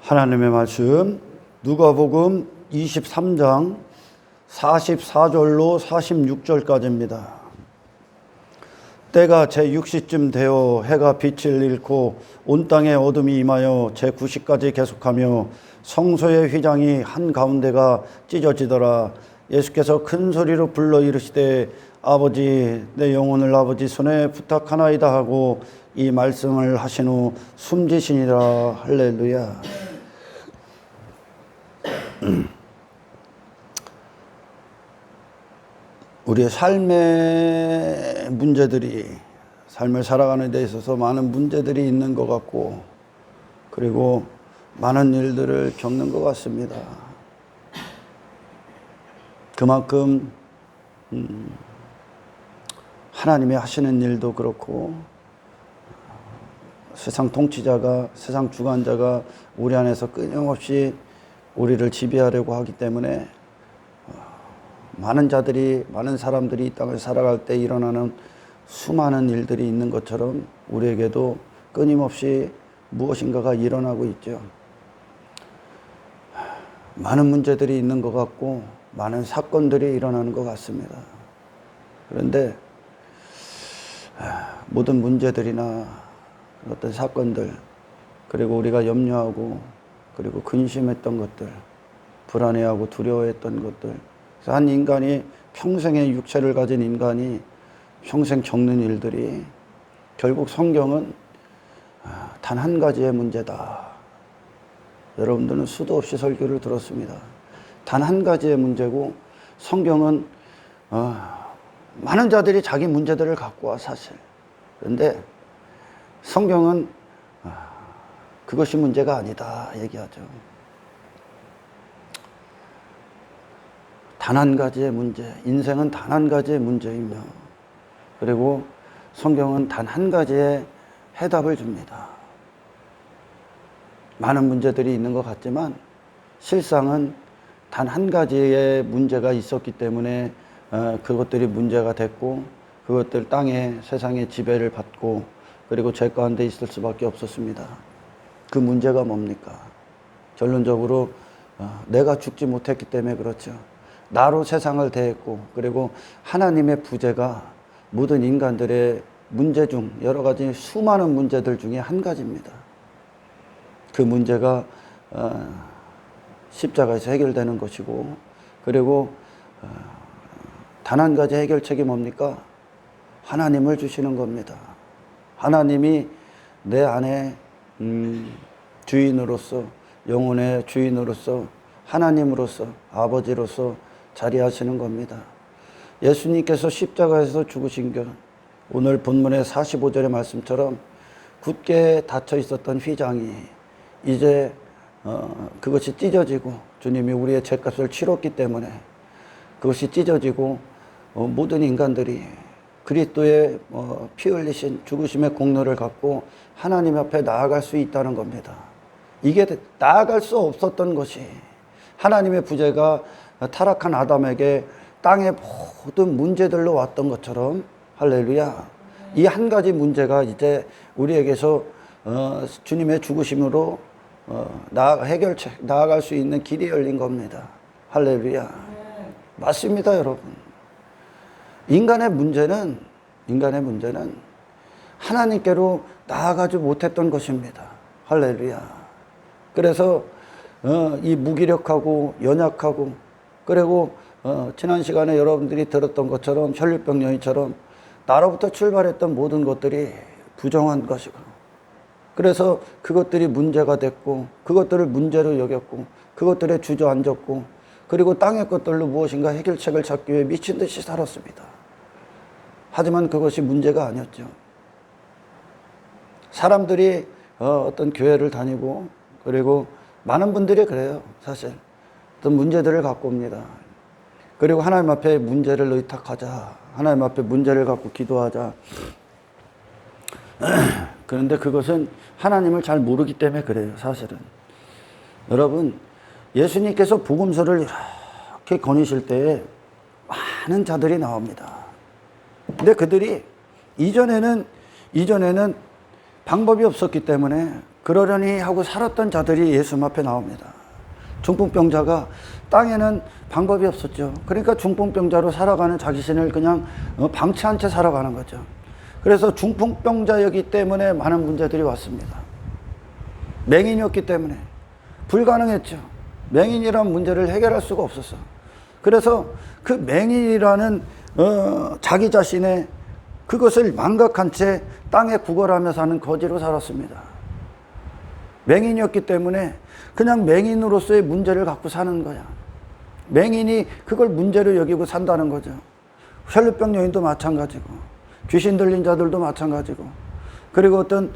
하나님의 말씀 누가복음 23장 44절로 46절까지입니다. 때가 제6시쯤 되어 해가 빛을 잃고 온 땅에 어둠이 임하여 제9시까지 계속하며 성소의 휘장이 한가운데가 찢어지더라. 예수께서 큰 소리로 불러 이르시되 아버지 내 영혼을 아버지 손에 부탁하나이다 하고 이 말씀을 하신 후 숨지시니라. 할렐루야. 우리의 삶의 문제들이, 삶을 살아가는 데 있어서 많은 문제들이 있는 것 같고, 그리고 많은 일들을 겪는 것 같습니다. 그만큼 하나님이 하시는 일도 그렇고, 세상 통치자가, 세상 주관자가 우리 안에서 끊임없이 우리를 지배하려고 하기 때문에 많은 자들이, 많은 사람들이 이 땅을 살아갈 때 일어나는 수많은 일들이 있는 것처럼 우리에게도 끊임없이 무엇인가가 일어나고 있죠. 많은 문제들이 있는 것 같고 많은 사건들이 일어나는 것 같습니다. 그런데 모든 문제들이나 어떤 사건들, 그리고 우리가 염려하고 그리고 근심했던 것들, 불안해하고 두려워했던 것들, 한 인간이 평생의 육체를 가진 인간이 평생 겪는 일들이 결국 성경은 단 한 가지의 문제다. 여러분들은 수도 없이 설교를 들었습니다. 단 한 가지의 문제고, 성경은 많은 자들이 자기 문제들을 갖고 와 사실. 그런데 성경은 그것이 문제가 아니다 얘기하죠. 단 한 가지의 문제, 인생은 단 한 가지의 문제이며, 그리고 성경은 단 한 가지의 해답을 줍니다. 많은 문제들이 있는 것 같지만 실상은 단 한 가지의 문제가 있었기 때문에 그것들이 문제가 됐고, 그것들 땅에 세상의 지배를 받고, 그리고 죄 가운데 있을 수밖에 없었습니다. 그 문제가 뭡니까? 결론적으로 내가 죽지 못했기 때문에 그렇죠. 나로 세상을 대했고, 그리고 하나님의 부재가 모든 인간들의 문제 중, 여러 가지 수많은 문제들 중에 한 가지입니다. 그 문제가 십자가에서 해결되는 것이고, 그리고 단 한 가지 해결책이 뭡니까? 하나님을 주시는 겁니다. 하나님이 내 안에 주인으로서, 영혼의 주인으로서, 하나님으로서, 아버지로서 자리하시는 겁니다. 예수님께서 십자가에서 죽으신 것, 오늘 본문의 45절의 말씀처럼 굳게 닫혀 있었던 휘장이 이제 그것이 찢어지고, 주님이 우리의 죄값을 치렀기 때문에 그것이 찢어지고, 모든 인간들이 그리스도의 피 흘리신 죽으심의 공로를 갖고 하나님 앞에 나아갈 수 있다는 겁니다. 이게 나아갈 수 없었던 것이, 하나님의 부재가 타락한 아담에게 땅의 모든 문제들로 왔던 것처럼, 할렐루야, 이 한 가지 문제가 이제 우리에게서 주님의 죽으심으로 나아갈 수 있는 길이 열린 겁니다. 할렐루야. 맞습니다, 여러분. 인간의 문제는 하나님께로 나아가지 못했던 것입니다. 할렐루야. 그래서 이 무기력하고 연약하고, 그리고 지난 시간에 여러분들이 들었던 것처럼 혈류병 여인처럼 나로부터 출발했던 모든 것들이 부정한 것이고, 그래서 그것들이 문제가 됐고, 그것들을 문제로 여겼고, 그것들에 주저앉았고, 그리고 땅의 것들로 무엇인가 해결책을 찾기 위해 미친 듯이 살았습니다. 하지만 그것이 문제가 아니었죠. 사람들이 어떤 교회를 다니고, 그리고 많은 분들이 그래요. 사실 어떤 문제들을 갖고 옵니다. 그리고 하나님 앞에 문제를 의탁하자, 하나님 앞에 문제를 갖고 기도하자. 그런데 그것은 하나님을 잘 모르기 때문에 그래요. 사실은 여러분, 예수님께서 복음서를 이렇게 거니실 때에 많은 자들이 나옵니다. 근데 그들이 이전에는 방법이 없었기 때문에 그러려니 하고 살았던 자들이 예수님 앞에 나옵니다. 중풍병자가 땅에는 방법이 없었죠. 그러니까 중풍병자로 살아가는 자기신을 그냥 방치한 채 살아가는 거죠. 그래서 중풍병자였기 때문에 많은 문제들이 왔습니다. 맹인이었기 때문에 불가능했죠. 맹인이란 문제를 해결할 수가 없었어. 그래서 그 맹인이라는 자기 자신의 그것을 망각한 채 땅에 구걸하며 사는 거지로 살았습니다. 맹인이었기 때문에 그냥 맹인으로서의 문제를 갖고 사는 거야. 맹인이 그걸 문제로 여기고 산다는 거죠. 혈루병 여인도 마찬가지고, 귀신 들린 자들도 마찬가지고, 그리고 어떤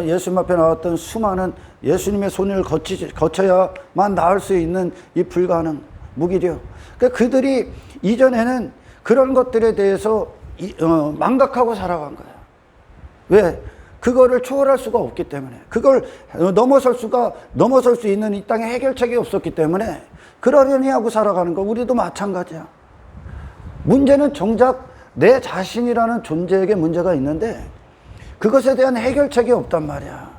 예수님 앞에 나왔던 수많은 예수님의 손을 거쳐야만 나을 수 있는 이 불가능, 무기력. 그러니까 그들이 이전에는 그런 것들에 대해서 망각하고 살아간 거야. 왜? 그거를 초월할 수가 없기 때문에, 그걸 넘어설 수 있는 이 땅에 해결책이 없었기 때문에 그러려니 하고 살아가는 거. 우리도 마찬가지야. 문제는 정작 내 자신이라는 존재에게 문제가 있는데 그것에 대한 해결책이 없단 말이야.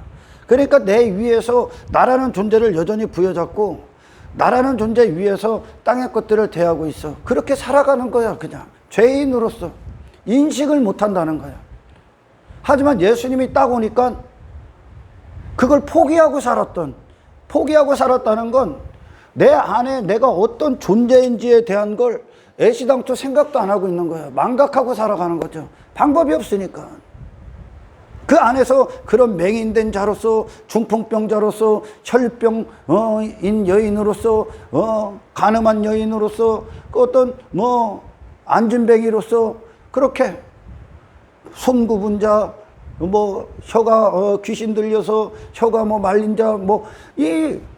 그러니까 내 위에서 나라는 존재를 여전히 부여잡고 나라는 존재 위에서 땅의 것들을 대하고 있어. 그렇게 살아가는 거야. 그냥 죄인으로서 인식을 못한다는 거야. 하지만 예수님이 딱 오니까 그걸 포기하고 살았다는 건 내 안에 내가 어떤 존재인지에 대한 걸 애시당초 생각도 안 하고 있는 거예요. 망각하고 살아가는 거죠. 방법이 없으니까. 그 안에서 그런 맹인된 자로서, 중풍병자로서, 혈병인 여인으로서, 가늠한 여인으로서, 어떤 안진뱅이로서 그렇게 손구분자, 혀가 귀신 들려서 혀가 말린 자,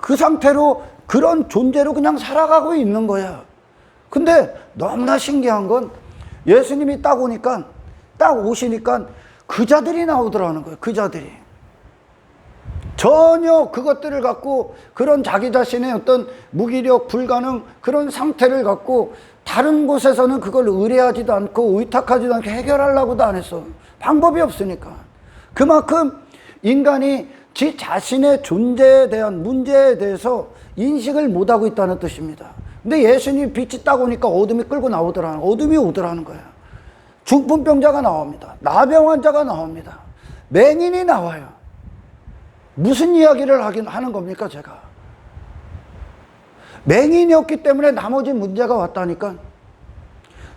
그 상태로 그런 존재로 그냥 살아가고 있는 거야. 근데 너무나 신기한 건 예수님이 딱 오시니까 그 자들이 나오더라는 거예요. 그 자들이. 전혀 그것들을 갖고 그런 자기 자신의 어떤 무기력, 불가능 그런 상태를 갖고 다른 곳에서는 그걸 의뢰하지도 않고 의탁하지도 않고 해결하려고도 안 했어. 방법이 없으니까. 그만큼 인간이 지 자신의 존재에 대한 문제에 대해서 인식을 못하고 있다는 뜻입니다. 근데 예수님 빛이 딱 오니까 어둠이 오더라는 거야. 중풍병자가 나옵니다. 나병 환자가 나옵니다. 맹인이 나와요. 무슨 이야기를 하는 겁니까, 제가? 맹인이었기 때문에 나머지 문제가 왔다니까.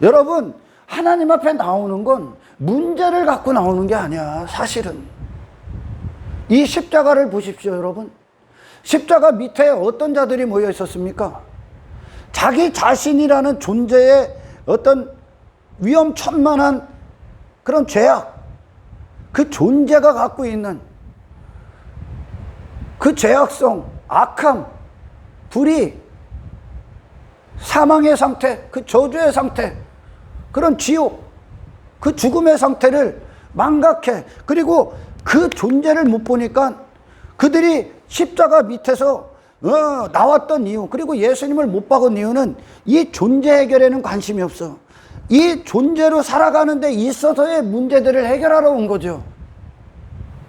여러분, 하나님 앞에 나오는 건 문제를 갖고 나오는 게 아니야, 사실은. 이 십자가를 보십시오, 여러분. 십자가 밑에 어떤 자들이 모여 있었습니까? 자기 자신이라는 존재의 어떤 위험천만한 그런 죄악, 그 존재가 갖고 있는 그 죄악성, 악함, 불의, 사망의 상태, 그 저주의 상태, 그런 지옥, 그 죽음의 상태를 망각해. 그리고 그 존재를 못 보니까 그들이 십자가 밑에서 나왔던 이유, 그리고 예수님을 못 박은 이유는 이 존재 해결에는 관심이 없어. 이 존재로 살아가는 데 있어서의 문제들을 해결하러 온 거죠.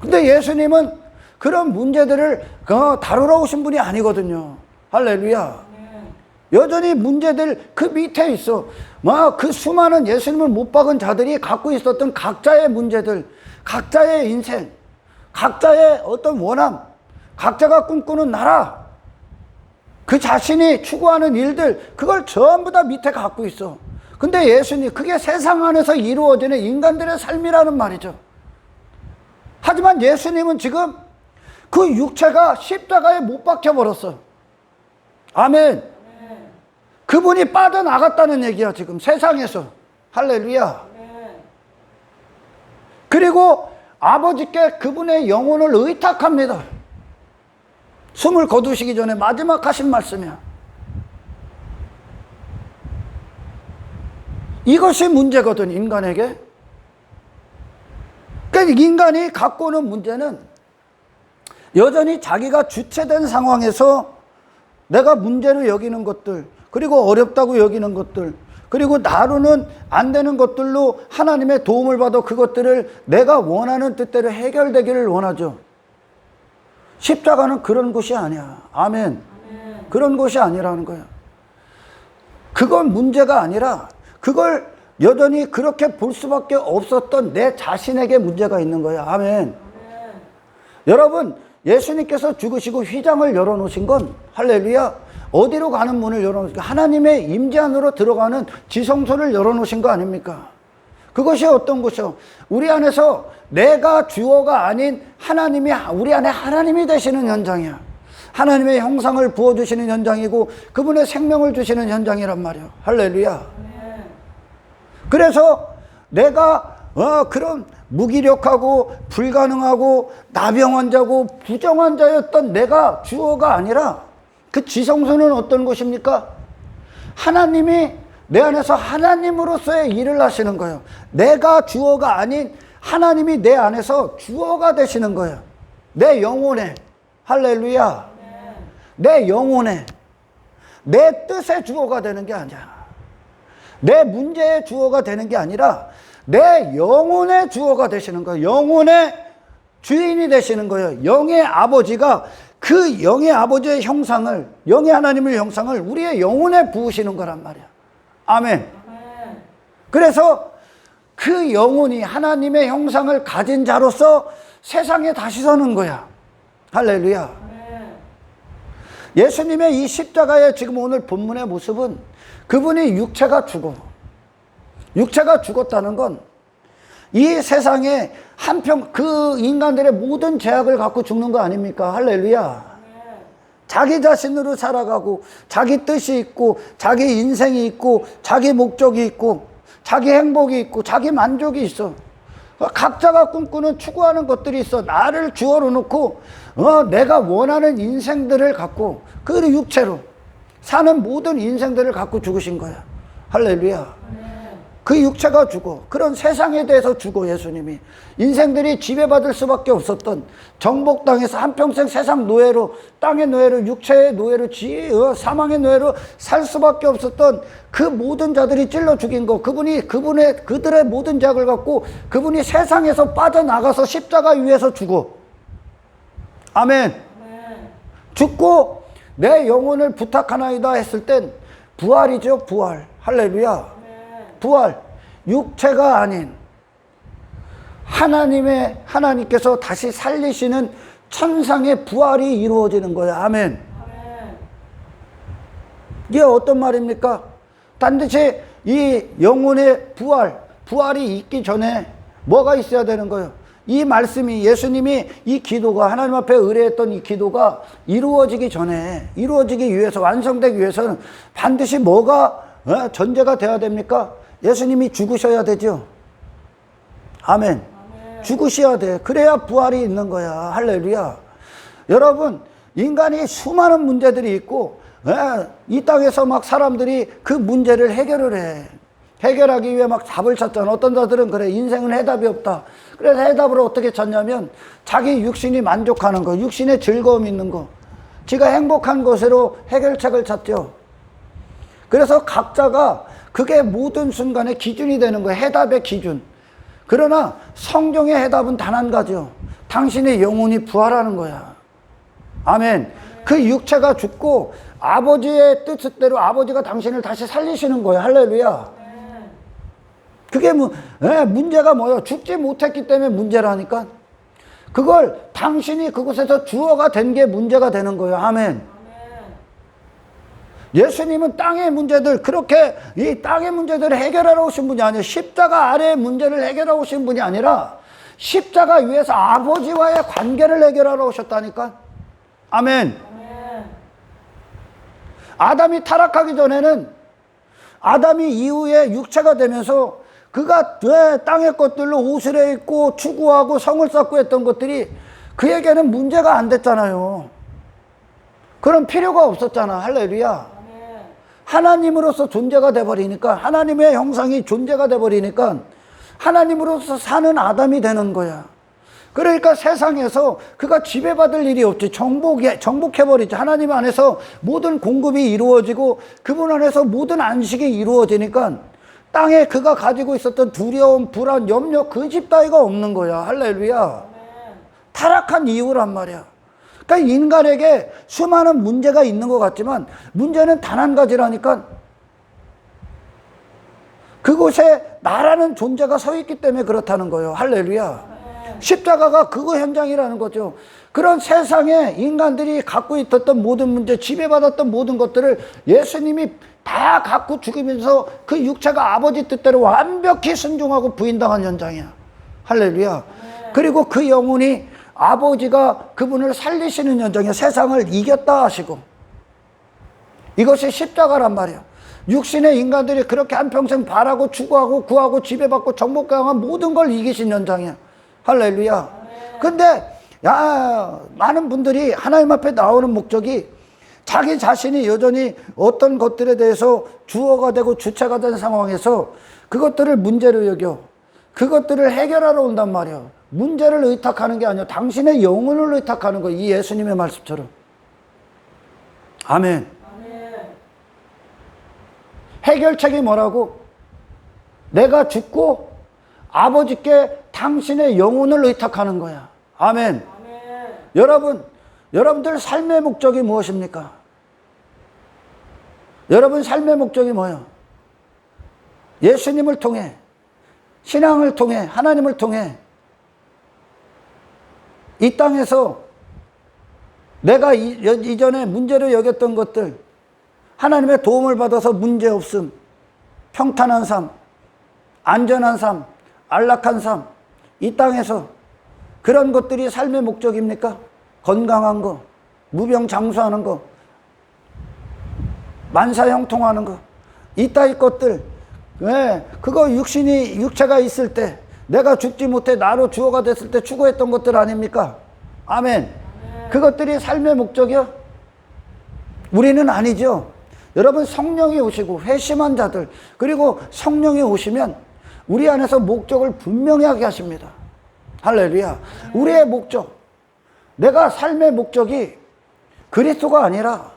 근데 예수님은 그런 문제들을 다루러 오신 분이 아니거든요. 할렐루야. 여전히 문제들 그 밑에 있어. 그 수많은 예수님을 못 박은 자들이 갖고 있었던 각자의 문제들, 각자의 인생, 각자의 어떤 원함, 각자가 꿈꾸는 나라, 그 자신이 추구하는 일들, 그걸 전부 다 밑에 갖고 있어. 근데 예수님, 그게 세상 안에서 이루어지는 인간들의 삶이라는 말이죠. 하지만 예수님은 지금 그 육체가 십자가에 못 박혀버렸어. 아멘. 그분이 빠져나갔다는 얘기야, 지금 세상에서. 할렐루야. 그리고 아버지께 그분의 영혼을 의탁합니다. 숨을 거두시기 전에 마지막 하신 말씀이야. 이것이 문제거든, 인간에게. 그러니까 인간이 갖고 오는 문제는 여전히 자기가 주체된 상황에서 내가 문제로 여기는 것들, 그리고 어렵다고 여기는 것들, 그리고 나로는 안 되는 것들로 하나님의 도움을 받아 그것들을 내가 원하는 뜻대로 해결되기를 원하죠. 십자가는 그런 곳이 아니야. 아멘. 그런 곳이 아니라는 거야. 그건 문제가 아니라 그걸 여전히 그렇게 볼 수밖에 없었던 내 자신에게 문제가 있는 거야. 아멘. 여러분, 예수님께서 죽으시고 휘장을 열어놓으신 건 할렐루야, 어디로 가는 문을 열어놓으신, 하나님의 임재 안으로 들어가는 지성소를 열어놓으신 거 아닙니까? 그것이 어떤 곳이요? 우리 안에서 내가 주어가 아닌 하나님이 우리 안에 하나님이 되시는 현장이야. 하나님의 형상을 부어주시는 현장이고 그분의 생명을 주시는 현장이란 말이야. 할렐루야. 그래서 내가 그런 무기력하고 불가능하고 나병환자고 부정환자였던 내가 주어가 아니라 그 지성소는 어떤 곳입니까? 하나님이 내 안에서 하나님으로서의 일을 하시는 거예요. 내가 주어가 아닌 하나님이 내 안에서 주어가 되시는 거예요. 내 영혼에. 할렐루야. 내 영혼에. 내 뜻의 주어가 되는 게 아니야. 내 문제의 주어가 되는 게 아니라 내 영혼의 주어가 되시는 거예요. 영혼의 주인이 되시는 거예요. 영의 아버지가 그 영의 아버지의 형상을, 영의 하나님의 형상을 우리의 영혼에 부으시는 거란 말이야. 아멘. 그래서 그 영혼이 하나님의 형상을 가진 자로서 세상에 다시 서는 거야. 할렐루야. 예수님의 이 십자가의 지금 오늘 본문의 모습은 그분이 육체가 죽었다는 건 이 세상에 한평 그 인간들의 모든 죄악을 갖고 죽는 거 아닙니까? 할렐루야. 자기 자신으로 살아가고 자기 뜻이 있고 자기 인생이 있고 자기 목적이 있고 자기 행복이 있고 자기 만족이 있어. 각자가 꿈꾸는 추구하는 것들이 있어. 나를 주어로 놓고 내가 원하는 인생들을 갖고 그 육체로 사는 모든 인생들을 갖고 죽으신 거야. 할렐루야. 그 육체가 죽어. 그런 세상에 대해서 죽어. 예수님이 인생들이 지배받을 수밖에 없었던 정복 땅에서 한평생 세상 노예로, 땅의 노예로, 육체의 노예로, 사망의 노예로 살 수밖에 없었던 그 모든 자들이 찔러 죽인 거. 그들의 모든 죄악을 갖고 그분이 세상에서 빠져나가서 십자가 위에서 죽어. 아멘. 죽고 내 영혼을 부탁하나이다 했을 땐 부활이죠. 부활. 할렐루야. 부활. 육체가 아닌 하나님께서 다시 살리시는 천상의 부활이 이루어지는 거야. 아멘. 이게 어떤 말입니까? 반드시 이 영혼의 부활이 있기 전에 뭐가 있어야 되는 거예요? 이 말씀이, 예수님이 이 기도가, 하나님 앞에 의뢰했던 이 기도가 이루어지기 전에, 이루어지기 위해서, 완성되기 위해서는 반드시 뭐가 전제가 돼야 됩니까? 예수님이 죽으셔야 되죠. 아멘. 죽으셔야 돼. 그래야 부활이 있는 거야. 할렐루야. 여러분, 인간이 수많은 문제들이 있고 이 땅에서 막 사람들이 그 문제를 해결을 해. 해결하기 위해 막 답을 찾잖아. 어떤 자들은 그래, 인생은 해답이 없다. 그래서 해답을 어떻게 찾냐면 자기 육신이 만족하는 거, 육신의 즐거움 있는 거, 지가 행복한 것으로 해결책을 찾죠. 그래서 각자가 그게 모든 순간의 기준이 되는 거예요. 해답의 기준. 그러나 성경의 해답은 단 한 가지요. 당신의 영혼이 부활하는 거야. 아멘. 그 육체가 죽고 아버지의 뜻대로 아버지가 당신을 다시 살리시는 거예요. 할렐루야. 그게 문제가 뭐예요? 죽지 못했기 때문에 문제라니까. 그걸 당신이 그곳에서 주어가 된 게 문제가 되는 거예요. 아멘. 예수님은 땅의 문제들, 그렇게 이 땅의 문제들을 해결하러 오신 분이 아니에요. 십자가 아래의 문제를 해결하러 오신 분이 아니라 십자가 위에서 아버지와의 관계를 해결하러 오셨다니까. 아멘. 아담이 타락하기 전에는, 아담이 이후에 육체가 되면서 그가 땅의 것들로 옷을 입고 추구하고 성을 쌓고 했던 것들이 그에게는 문제가 안 됐잖아요. 그런 필요가 없었잖아. 할렐루야. 하나님으로서 존재가 돼버리니까, 하나님의 형상이 존재가 돼버리니까 하나님으로서 사는 아담이 되는 거야. 그러니까 세상에서 그가 지배받을 일이 없지. 정복해버리지. 하나님 안에서 모든 공급이 이루어지고 그분 안에서 모든 안식이 이루어지니까 땅에 그가 가지고 있었던 두려움, 불안, 염려, 그 집 따위가 없는 거야. 할렐루야. 타락한 이유란 말이야. 그러니까 인간에게 수많은 문제가 있는 것 같지만 문제는 단 한 가지라니까. 그곳에 나라는 존재가 서 있기 때문에 그렇다는 거예요. 할렐루야. 십자가가 그거 현장이라는 거죠. 그런 세상에 인간들이 갖고 있었던 모든 문제, 지배받았던 모든 것들을 예수님이 다 갖고 죽으면서 그 육체가 아버지 뜻대로 완벽히 순종하고 부인당한 현장이야. 할렐루야. 그리고 그 영혼이 아버지가 그분을 살리시는 현장에 세상을 이겼다 하시고, 이것이 십자가란 말이야. 육신의 인간들이 그렇게 한평생 바라고 추구하고 구하고 지배받고 정복당한 모든 걸 이기신 현장이야. 할렐루야. 근데 많은 분들이 하나님 앞에 나오는 목적이 자기 자신이 여전히 어떤 것들에 대해서 주어가 되고 주체가 된 상황에서 그것들을 문제로 여겨 그것들을 해결하러 온단 말이야. 문제를 의탁하는 게 아니야. 당신의 영혼을 의탁하는 거야. 이 예수님의 말씀처럼. 아멘. 해결책이 뭐라고? 내가 죽고 아버지께 당신의 영혼을 의탁하는 거야. 아멘. 여러분들 삶의 목적이 무엇입니까? 여러분 삶의 목적이 뭐예요? 예수님을 통해, 신앙을 통해, 하나님을 통해 이 땅에서 내가 이전에 문제로 여겼던 것들, 하나님의 도움을 받아서 문제없음, 평탄한 삶, 안전한 삶, 안락한 삶, 이 땅에서 그런 것들이 삶의 목적입니까? 건강한 거, 무병장수하는 거, 만사형통하는 거, 이따위 것들, 그거 육체가 있을 때, 내가 죽지 못해 나로 주어가 됐을 때 추구했던 것들 아닙니까? 아멘. 그것들이 삶의 목적이요? 우리는 아니죠. 여러분, 성령이 오시고 회심한 자들, 그리고 성령이 오시면 우리 안에서 목적을 분명히 하게 하십니다. 할렐루야. 우리의 목적, 내가 삶의 목적이 그리스도가 아니라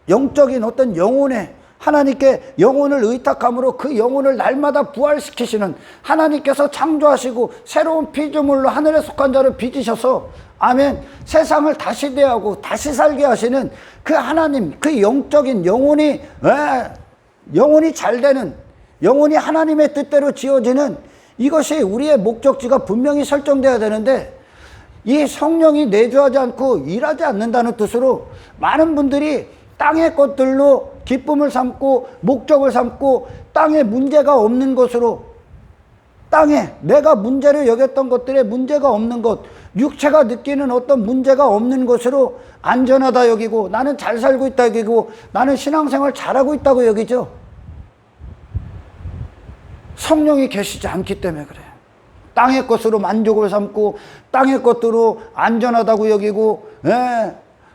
영적인 어떤 영혼의, 하나님께 영혼을 의탁함으로 그 영혼을 날마다 부활시키시는, 하나님께서 창조하시고 새로운 피조물로 하늘에 속한 자를 빚으셔서 아멘, 세상을 다시 대하고 다시 살게 하시는 그 하나님, 그 영적인 영혼이 잘 되는, 영혼이 하나님의 뜻대로 지어지는, 이것이 우리의 목적지가 분명히 설정돼야 되는데, 이 성령이 내주하지 않고 일하지 않는다는 뜻으로 많은 분들이 땅의 것들로 기쁨을 삼고 목적을 삼고, 땅에 문제가 없는 것으로, 땅에 내가 문제로 여겼던 것들에 문제가 없는 것, 육체가 느끼는 어떤 문제가 없는 것으로 안전하다 여기고, 나는 잘 살고 있다 여기고, 나는 신앙생활 잘하고 있다고 여기죠. 성령이 계시지 않기 때문에 그래. 땅의 것으로 만족을 삼고 땅의 것으로 안전하다고 여기고,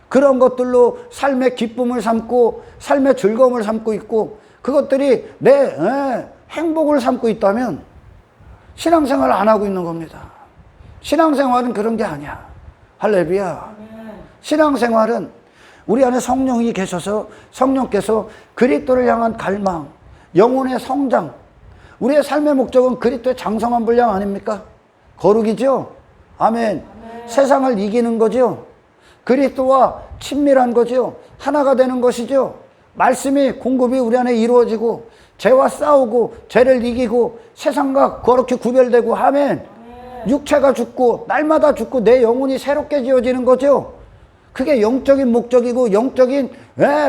그런 것들로 삶의 기쁨을 삼고 삶의 즐거움을 삼고 있고, 그것들이 내 행복을 삼고 있다면 신앙생활을 안 하고 있는 겁니다. 신앙생활은 그런 게 아니야. 할렐루야. 신앙생활은 우리 안에 성령이 계셔서 성령께서 그리스도를 향한 갈망, 영혼의 성장, 우리의 삶의 목적은 그리스도의 장성한 분량 아닙니까? 거룩이죠. 아멘. 세상을 이기는 거죠. 그리스도와 친밀한 거죠. 하나가 되는 것이죠. 말씀이 공급이 우리 안에 이루어지고 죄와 싸우고 죄를 이기고 세상과 거룩히 구별되고, 아멘. 육체가 죽고 날마다 죽고 내 영혼이 새롭게 지어지는 거죠. 그게 영적인 목적이고 영적인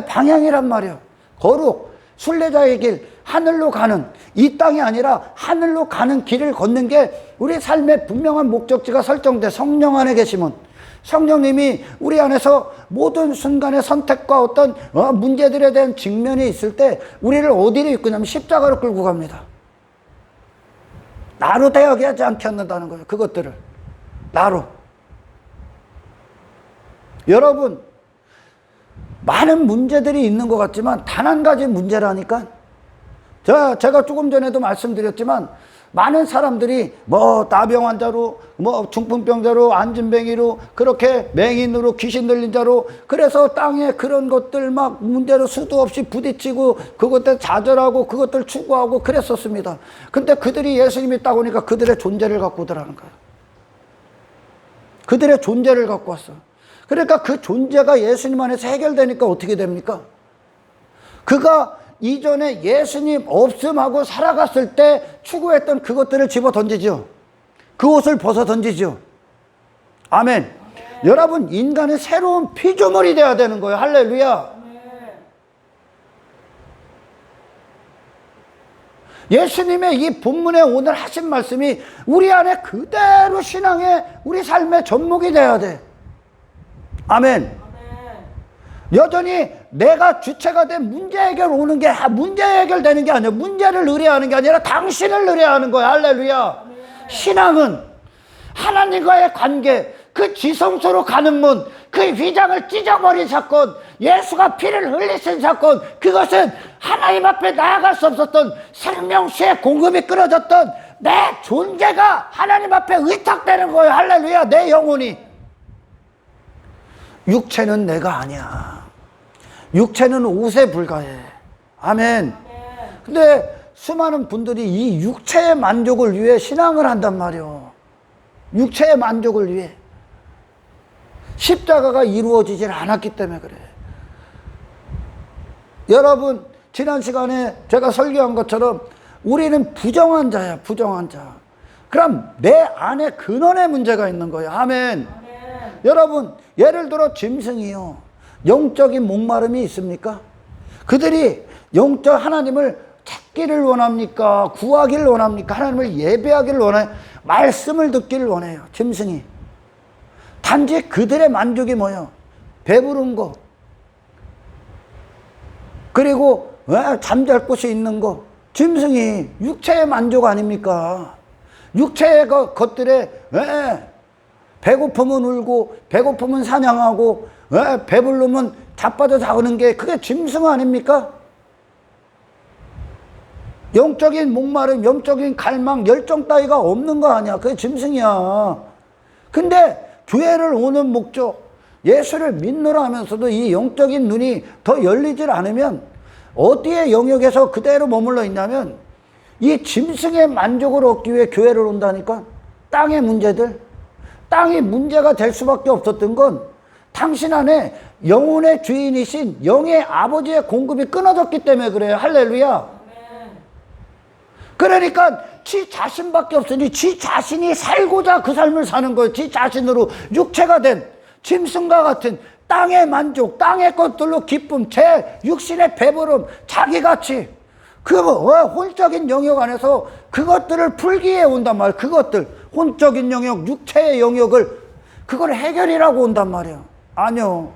방향이란 말이에요. 거룩, 순례자의 길, 하늘로 가는, 이 땅이 아니라 하늘로 가는 길을 걷는 게 우리 삶의 분명한 목적지가 설정돼. 성령 안에 계시면 성령님이 우리 안에서 모든 순간의 선택과 어떤 문제들에 대한 직면이 있을 때 우리를 어디로 이끄냐면 십자가로 끌고 갑니다. 나로 대하게 하지 않게 한다는 거예요. 그것들을 나로. 여러분, 많은 문제들이 있는 것 같지만 단 한 가지 문제라니까. 제가 조금 전에도 말씀드렸지만 많은 사람들이 나병 환자로, 중풍병자로, 안진뱅이로, 그렇게 맹인으로, 귀신 들린 자로, 그래서 땅에 그런 것들 막 문제로 수도 없이 부딪히고 그것들 좌절하고 그것들 추구하고 그랬었습니다. 근데 그들이 예수님이 딱 오니까 그들의 존재를 갖고 오더라는 거예요. 그들의 존재를 갖고 왔어. 그러니까 그 존재가 예수님 안에서 해결되니까 어떻게 됩니까? 그가 이전에 예수님 없음하고 살아갔을 때 추구했던 그것들을 집어 던지죠. 그 옷을 벗어 던지죠. 아멘. 여러분, 인간은 새로운 피조물이 돼야 되는 거예요. 할렐루야. 예수님의 이 본문에 오늘 하신 말씀이 우리 안에 그대로 신앙의 우리 삶의 접목이 돼야 돼. 아멘. 여전히 내가 주체가 된 문제 해결 오는 게 문제 해결되는 게 아니라 문제를 의뢰하는 게 아니라 당신을 의뢰하는 거야. 할렐루야. 신앙은 하나님과의 관계, 그 지성소로 가는 문, 그 휘장을 찢어버린 사건, 예수가 피를 흘리신 사건, 그것은 하나님 앞에 나아갈 수 없었던 생명수의 공급이 끊어졌던 내 존재가 하나님 앞에 의탁되는 거예요. 할렐루야. 내 영혼이. 육체는 내가 아니야. 육체는 옷에 불과해. 아멘. 근데 수많은 분들이 이 육체의 만족을 위해 신앙을 한단 말이에요. 육체의 만족을 위해. 십자가가 이루어지질 않았기 때문에 그래. 여러분, 지난 시간에 제가 설교한 것처럼 우리는 부정한 자야, 부정한 자. 그럼 내 안에 근원의 문제가 있는 거예요. 아멘. 여러분, 예를 들어 짐승이요. 영적인 목마름이 있습니까? 그들이 영적 하나님을 찾기를 원합니까? 구하기를 원합니까? 하나님을 예배하기를 원해요? 말씀을 듣기를 원해요. 짐승이. 단지 그들의 만족이 뭐예요? 배부른 거. 그리고 잠잘 곳이 있는 거. 짐승이 육체의 만족 아닙니까? 육체의 것들에 배고프면 울고 배고프면 사냥하고 배부르면 자빠져 자는 게 그게 짐승 아닙니까? 영적인 목마름, 영적인 갈망, 열정 따위가 없는 거 아니야. 그게 짐승이야. 근데 교회를 오는 목적, 예수를 믿노라 하면서도 이 영적인 눈이 더 열리질 않으면 어디에 영역에서 그대로 머물러 있냐면 이 짐승의 만족을 얻기 위해 교회를 온다니까. 땅의 문제들, 땅이 문제가 될 수밖에 없었던 건 당신 안에 영혼의 주인이신 영의 아버지의 공급이 끊어졌기 때문에 그래요. 할렐루야. 그러니까 지 자신밖에 없으니 지 자신이 살고자 그 삶을 사는 거예요. 지 자신으로 육체가 된 짐승과 같은 땅의 만족, 땅의 것들로 기쁨, 제 육신의 배부름, 자기가치, 그 혼적인 영역 안에서 그것들을 풀기 위해 온단 말이에요. 그것들, 혼적인 영역, 육체의 영역을 그걸 해결이라고 온단 말이에요. 아니요.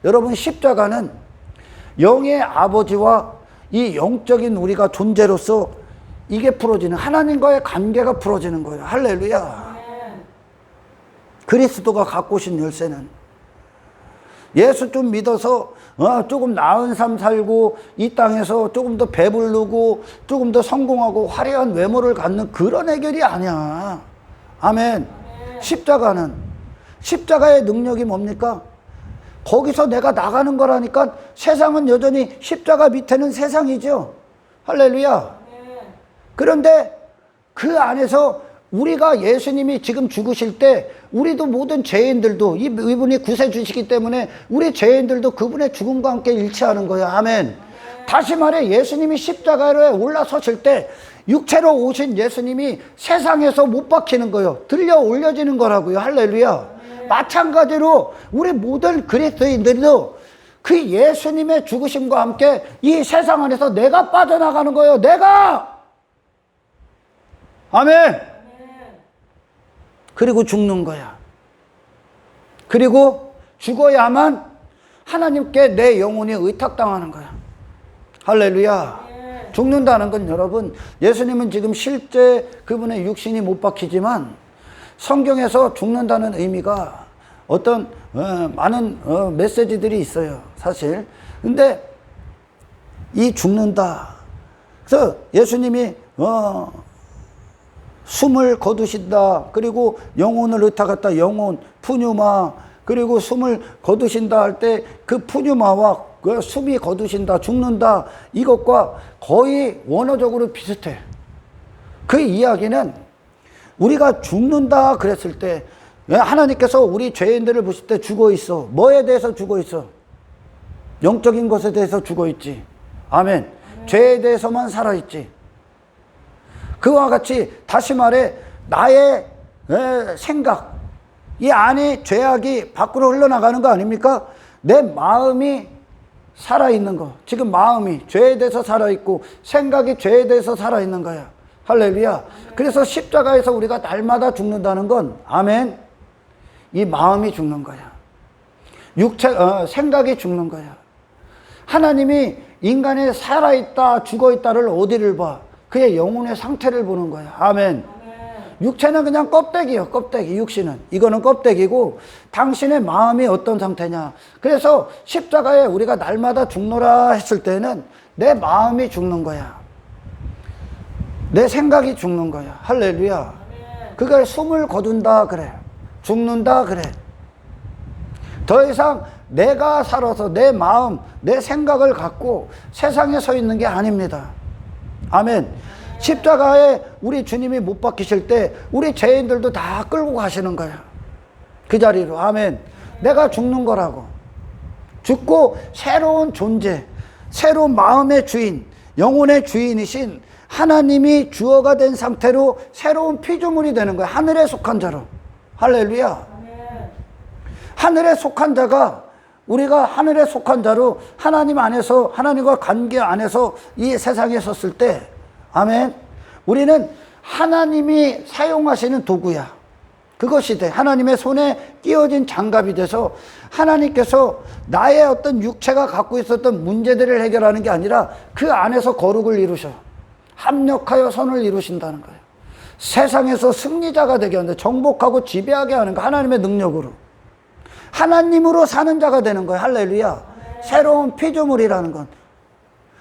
여러분, 십자가는 영의 아버지와 이 영적인 우리가 존재로서 이게 풀어지는, 하나님과의 관계가 풀어지는 거예요. 할렐루야. 그리스도가 갖고 오신 열쇠는 예수 좀 믿어서 조금 나은 삶 살고 이 땅에서 조금 더 배부르고 조금 더 성공하고 화려한 외모를 갖는 그런 해결이 아니야. 아멘. 십자가는, 십자가의 능력이 뭡니까? 거기서 내가 나가는 거라니까. 세상은 여전히 십자가 밑에는 세상이죠. 할렐루야. 그런데 그 안에서 우리가 예수님이 지금 죽으실 때 우리도 모든 죄인들도 이분이 구세주시기 때문에 우리 죄인들도 그분의 죽음과 함께 일치하는 거예요. 아멘. 다시 말해, 예수님이 십자가에 올라서실 때 육체로 오신 예수님이 세상에서 못 박히는 거예요. 들려 올려지는 거라고요. 할렐루야. 마찬가지로 우리 모든 그리스도인들도 그 예수님의 죽으심과 함께 이 세상 안에서 내가 빠져나가는 거예요. 내가. 아멘. 그리고 죽는 거야. 그리고 죽어야만 하나님께 내 영혼이 의탁당하는 거야. 할렐루야. 죽는다는 건 여러분, 예수님은 지금 실제 그분의 육신이 못 박히지만 성경에서 죽는다는 의미가 어떤 많은 메시지들이 있어요. 사실. 근데 이 죽는다. 그래서 예수님이 숨을 거두신다. 그리고 영혼을 의탁했다. 영혼, 푸뉴마. 그리고 숨을 거두신다 할 때 그 푸뉴마와 그 숨이 거두신다, 죽는다. 이것과 거의 원어적으로 비슷해. 그 이야기는 우리가 죽는다 그랬을 때 하나님께서 우리 죄인들을 보실 때 죽어 있어. 뭐에 대해서 죽어 있어? 영적인 것에 대해서 죽어 있지. 아멘. 죄에 대해서만 살아 있지. 그와 같이 다시 말해 나의 생각, 이 안에 죄악이 밖으로 흘러나가는 거 아닙니까? 내 마음이 살아있는 거. 지금 마음이 죄에 대해서 살아있고 생각이 죄에 대해서 살아있는 거야. 할렐루야. 그래서 십자가에서 우리가 날마다 죽는다는 건 아멘. 이 마음이 죽는 거야. 생각이 죽는 거야. 하나님이 인간이 살아있다 죽어있다를 어디를 봐? 그의 영혼의 상태를 보는 거야. 아멘. 육체는 그냥 껍데기예요. 껍데기. 육신은 이거는 껍데기고 당신의 마음이 어떤 상태냐. 그래서 십자가에 우리가 날마다 죽노라 했을 때는 내 마음이 죽는 거야. 내 생각이 죽는 거야. 할렐루야. 그걸 숨을 거둔다 그래. 죽는다 그래. 더 이상 내가 살아서 내 마음, 내 생각을 갖고 세상에 서 있는 게 아닙니다. 아멘. 십자가에 우리 주님이 못 박히실 때 우리 죄인들도 다 끌고 가시는 거야. 그 자리로. 아멘. 내가 죽는 거라고. 죽고 새로운 존재, 새로운 마음의 주인, 영혼의 주인이신 하나님이 주어가 된 상태로 새로운 피조물이 되는 거야. 하늘에 속한 자로. 할렐루야. 하늘에 속한 자가, 우리가 하늘에 속한 자로 하나님 안에서, 하나님과 관계 안에서 이 세상에 섰을 때, 아멘. 우리는 하나님이 사용하시는 도구야. 그것이 돼. 하나님의 손에 끼워진 장갑이 돼서 하나님께서 나의 어떤 육체가 갖고 있었던 문제들을 해결하는 게 아니라 그 안에서 거룩을 이루셔. 합력하여 선을 이루신다는 거예요. 세상에서 승리자가 되게 하는데 정복하고 지배하게 하는 거. 하나님의 능력으로. 하나님으로 사는 자가 되는 거예요. 할렐루야. 새로운 피조물이라는 건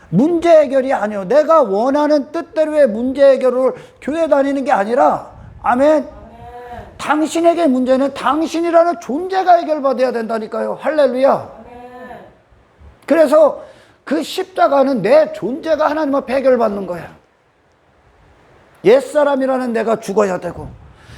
문제 해결이 아니요. 내가 원하는 뜻대로의 문제 해결을 교회 다니는 게 아니라, 아멘. 당신에게 문제는 당신이라는 존재가 해결받아야 된다니까요. 할렐루야. 그래서 그 십자가는 내 존재가 하나님 앞에 해결받는 거야. 옛사람이라는 내가 죽어야 되고,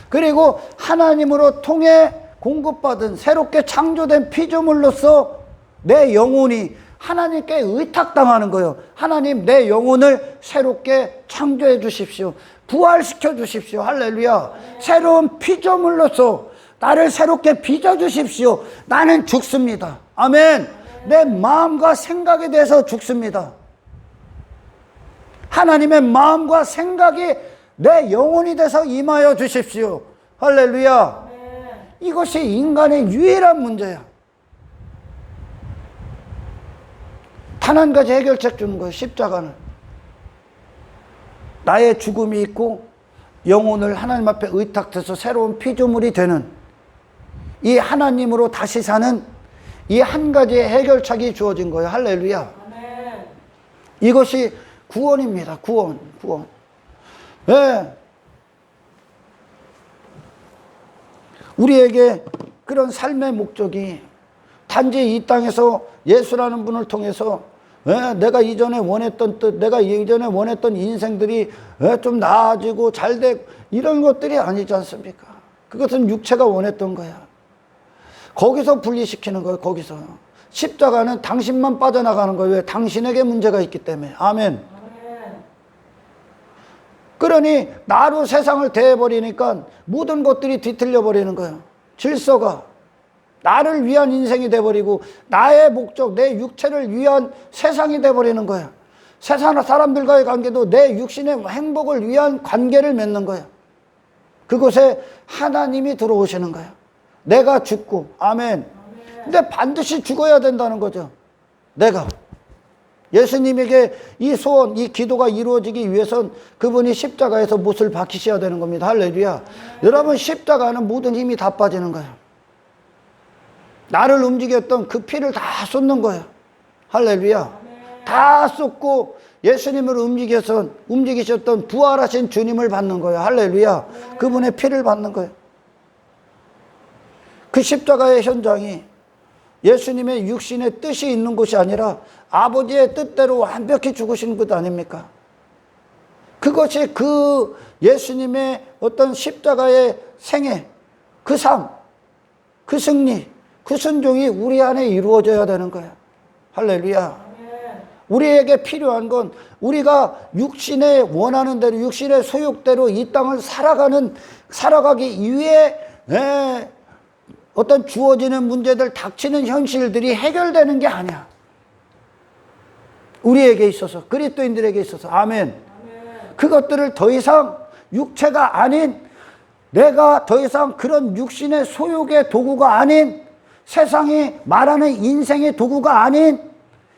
그리고 하나님으로 통해 공급받은 새롭게 창조된 피조물로서 내 영혼이 하나님께 의탁당하는 거예요. 하나님, 내 영혼을 새롭게 창조해 주십시오. 부활시켜 주십시오. 할렐루야. 새로운 피조물로서 나를 새롭게 빚어 주십시오. 나는 죽습니다. 아멘. 내 마음과 생각에 대해서 죽습니다. 하나님의 마음과 생각이 내 영혼이 돼서 임하여 주십시오. 할렐루야. 이것이 인간의 유일한 문제야. 단 한 가지 해결책 주는 거예요. 십자가는. 나의 죽음이 있고 영혼을 하나님 앞에 의탁해서 새로운 피조물이 되는 이 하나님으로 다시 사는 이 한 가지의 해결책이 주어진 거예요. 할렐루야. 아멘. 이것이 구원입니다. 구원. 네. 우리에게 그런 삶의 목적이 단지 이 땅에서 예수라는 분을 통해서 내가 이전에 원했던 뜻, 내가 이전에 원했던 인생들이 좀 나아지고 잘되고 이런 것들이 아니지 않습니까? 그것은 육체가 원했던 거야. 거기서 분리시키는 거예요. 거기서. 십자가는 당신만 빠져나가는 거예요. 왜? 당신에게 문제가 있기 때문에. 아멘. 그러니 나로 세상을 대해버리니까 모든 것들이 뒤틀려 버리는 거예요. 질서가. 나를 위한 인생이 돼버리고 나의 목적, 내 육체를 위한 세상이 돼버리는 거야. 세상 사람들과의 관계도 내 육신의 행복을 위한 관계를 맺는 거야. 그곳에 하나님이 들어오시는 거야. 내가 죽고. 아멘. 근데 반드시 죽어야 된다는 거죠. 내가. 예수님에게 이 소원, 이 기도가 이루어지기 위해선 그분이 십자가에서 못을 박히셔야 되는 겁니다. 할렐루야. 여러분, 십자가는 모든 힘이 다 빠지는 거예요. 나를 움직였던 그 피를 다 쏟는 거예요. 할렐루야. 다 쏟고 예수님을 움직이셨던 부활하신 주님을 받는 거예요. 할렐루야. 그분의 피를 받는 거예요. 그 십자가의 현장이 예수님의 육신의 뜻이 있는 곳이 아니라 아버지의 뜻대로 완벽히 죽으신 것 아닙니까? 그것이 그 예수님의 어떤 십자가의 생애, 그 삶, 그 승리, 그 순종이 우리 안에 이루어져야 되는 거야. 할렐루야. 우리에게 필요한 건 우리가 육신의 원하는 대로, 육신의 소욕대로 이 땅을 살아가기 위해 어떤 주어지는 문제들, 닥치는 현실들이 해결되는 게 아니야. 우리에게 있어서, 그리스도인들에게 있어서. 아멘. 그것들을 더 이상 육체가 아닌, 내가 더 이상 그런 육신의 소욕의 도구가 아닌, 세상이 말하는 인생의 도구가 아닌,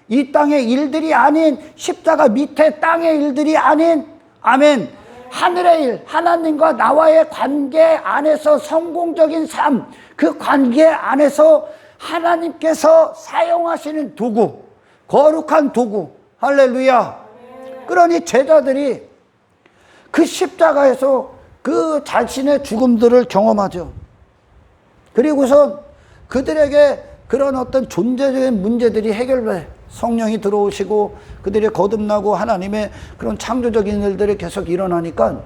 이 땅의 일들이 아닌, 십자가 밑에 땅의 일들이 아닌, 아멘. 하늘의 일, 하나님과 나와의 관계 안에서 성공적인 삶, 그 관계 안에서 하나님께서 사용하시는 도구, 거룩한 도구. 할렐루야. 그러니 제자들이 그 십자가에서 그 자신의 죽음들을 경험하죠. 그리고선 그들에게 그런 어떤 존재적인 문제들이 해결돼. 성령이 들어오시고 그들이 거듭나고 하나님의 그런 창조적인 일들이 계속 일어나니까,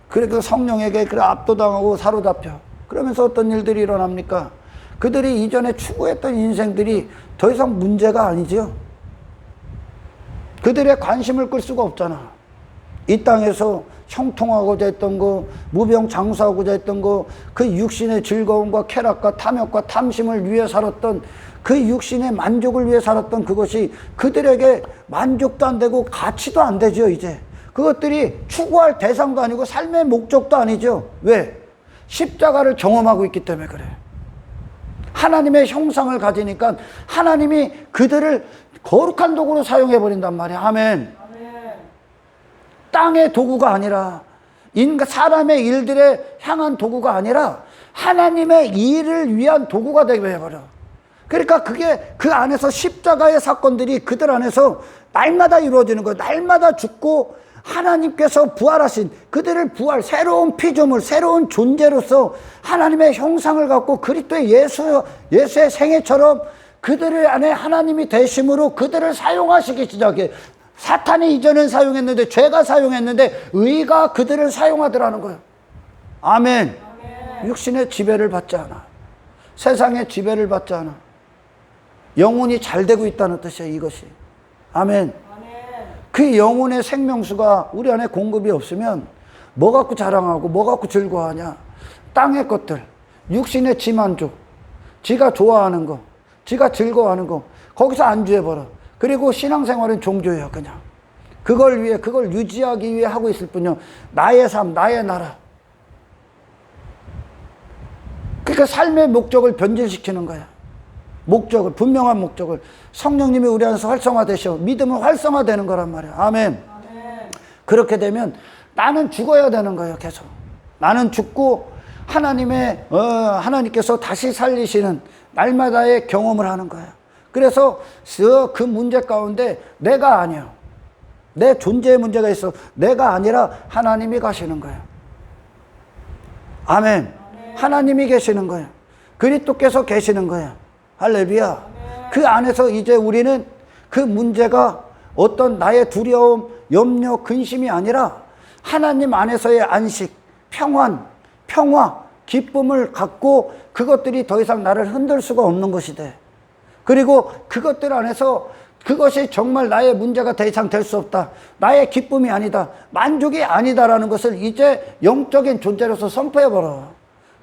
그래서 성령에게 압도당하고 사로잡혀. 그러면서 어떤 일들이 일어납니까? 그들이 이전에 추구했던 인생들이 더 이상 문제가 아니죠. 그들의 관심을 끌 수가 없잖아. 이 땅에서 형통하고자 했던 거, 무병장수하고자 했던 거, 그 육신의 즐거움과 쾌락과 탐욕과 탐심을 위해 살았던, 그 육신의 만족을 위해 살았던 그것이 그들에게 만족도 안 되고 가치도 안 되죠. 이제 그것들이 추구할 대상도 아니고 삶의 목적도 아니죠. 왜? 십자가를 경험하고 있기 때문에 그래. 하나님의 형상을 가지니까 하나님이 그들을 거룩한 도구로 사용해버린단 말이야. 아멘. 땅의 도구가 아니라, 사람의 일들에 향한 도구가 아니라 하나님의 일을 위한 도구가 되게 해버려. 그러니까 그게 그 안에서 십자가의 사건들이 그들 안에서 날마다 이루어지는 거예요. 날마다 죽고 하나님께서 부활하신 그들을 새로운 피조물, 새로운 존재로서 하나님의 형상을 갖고 그리스도의 예수의 생애처럼 그들의 안에 하나님이 되심으로 그들을 사용하시기 시작해. 사탄이 이전엔 사용했는데, 죄가 사용했는데 의가 그들을 사용하더라는 거예요. 아멘. 육신의 지배를 받지 않아. 세상의 지배를 받지 않아. 영혼이 잘 되고 있다는 뜻이야, 이것이. 아멘. 그 영혼의 생명수가 우리 안에 공급이 없으면 뭐 갖고 자랑하고 뭐 갖고 즐거워하냐. 땅의 것들, 육신의 지만족, 지가 좋아하는 거, 지가 즐거워하는 거, 거기서 안주해버려. 그리고 신앙생활은 종교예요. 그냥 그걸 위해, 그걸 유지하기 위해 하고 있을 뿐이요. 나의 삶, 나의 나라. 그러니까 삶의 목적을 변질시키는 거야. 목적을, 분명한 목적을 성령님이 우리 안에서 활성화되셔. 믿음은 활성화되는 거란 말이야. 아멘. 그렇게 되면 나는 죽어야 되는 거예요. 계속 나는 죽고 하나님께서 다시 살리시는 날마다의 경험을 하는 거야. 그래서 그 문제 가운데 내가 아니야, 내 존재의 문제가 있어. 내가 아니라 하나님이 가시는 거야. 아멘. 하나님이 계시는 거야. 그리스도께서 계시는 거야. 할렐루야. 그 안에서 이제 우리는 그 문제가 어떤 나의 두려움, 염려, 근심이 아니라 하나님 안에서의 안식, 평화, 기쁨을 갖고 그것들이 더 이상 나를 흔들 수가 없는 것이 돼. 그리고 그것들 안에서 그것이 정말 나의 문제가 더 이상 될 수 없다, 나의 기쁨이 아니다, 만족이 아니다라는 것을 이제 영적인 존재로서 선포해버려.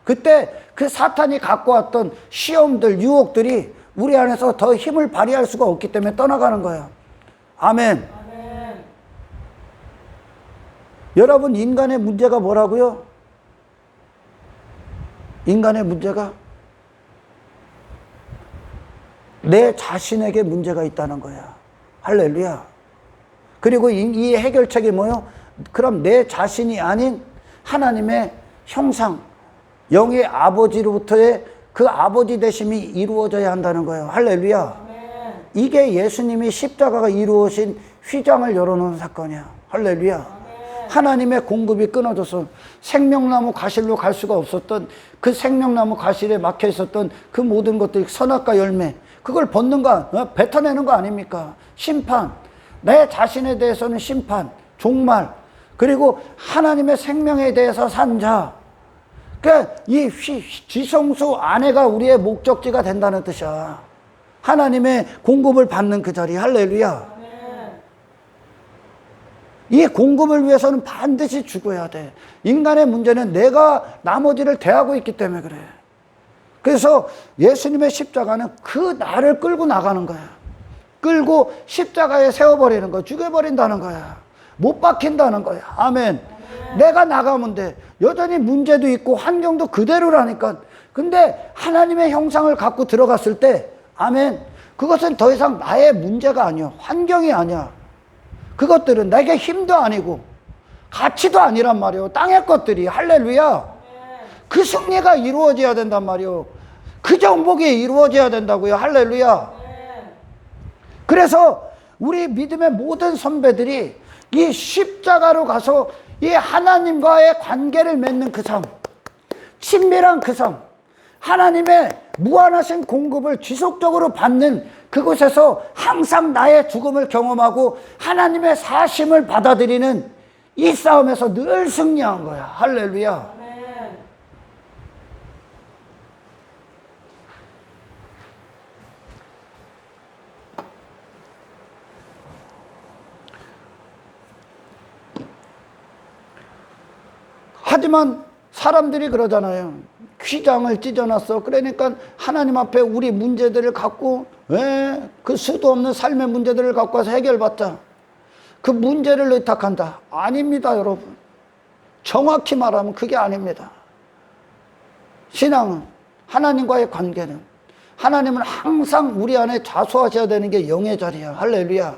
그때 그 사탄이 갖고 왔던 시험들, 유혹들이 우리 안에서 더 힘을 발휘할 수가 없기 때문에 떠나가는 거야. 아멘. 여러분, 인간의 문제가 뭐라고요? 인간의 문제가 내 자신에게 문제가 있다는 거야. 할렐루야. 그리고 이 해결책이 뭐요? 그럼 내 자신이 아닌 하나님의 형상, 영의 아버지로부터의 그 아버지 되심이 이루어져야 한다는 거예요. 할렐루야. 이게 예수님이 십자가가 이루어진 휘장을 열어놓은 사건이야. 할렐루야. 하나님의 공급이 끊어져서 생명나무 가실로 갈 수가 없었던 그 생명나무 가실에 막혀 있었던 그 모든 것들이 선악과 열매, 그걸 벗는 거, 뱉어내는 거 아닙니까? 심판, 내 자신에 대해서는 심판, 종말, 그리고 하나님의 생명에 대해서 산 자, 그러니까 이 지성수 아내가 우리의 목적지가 된다는 뜻이야. 하나님의 공급을 받는 그 자리. 할렐루야. 이 공급을 위해서는 반드시 죽어야 돼. 인간의 문제는 내가 나머지를 대하고 있기 때문에 그래. 그래서 예수님의 십자가는 그 나를 끌고 나가는 거야. 끌고 십자가에 세워버리는 거야. 죽여버린다는 거야. 못 박힌다는 거야. 아멘. 내가 나가면 돼. 여전히 문제도 있고 환경도 그대로라니까. 근데 하나님의 형상을 갖고 들어갔을 때, 아멘, 그것은 더 이상 나의 문제가 아니야. 환경이 아니야. 그것들은 내게 힘도 아니고 가치도 아니란 말이에요. 땅의 것들이. 할렐루야. 그 승리가 이루어져야 된단 말이에요. 그 정복이 이루어져야 된다고요. 할렐루야. 그래서 우리 믿음의 모든 선배들이 이 십자가로 가서 이 하나님과의 관계를 맺는 그 삶, 친밀한 그 삶, 하나님의 무한하신 공급을 지속적으로 받는 그곳에서 항상 나의 죽음을 경험하고 하나님의 사심을 받아들이는 이 싸움에서 늘 승리한 거야. 할렐루야. 하지만 사람들이 그러잖아요. 휘장을 찢어놨어. 그러니까 하나님 앞에 우리 문제들을 갖고, 그 수도 없는 삶의 문제들을 갖고 와서 해결받자. 그 문제를 의탁한다. 아닙니다, 여러분. 정확히 말하면 그게 아닙니다. 신앙은, 하나님과의 관계는, 하나님은 항상 우리 안에 자수하셔야 되는 게 영의 자리야. 할렐루야.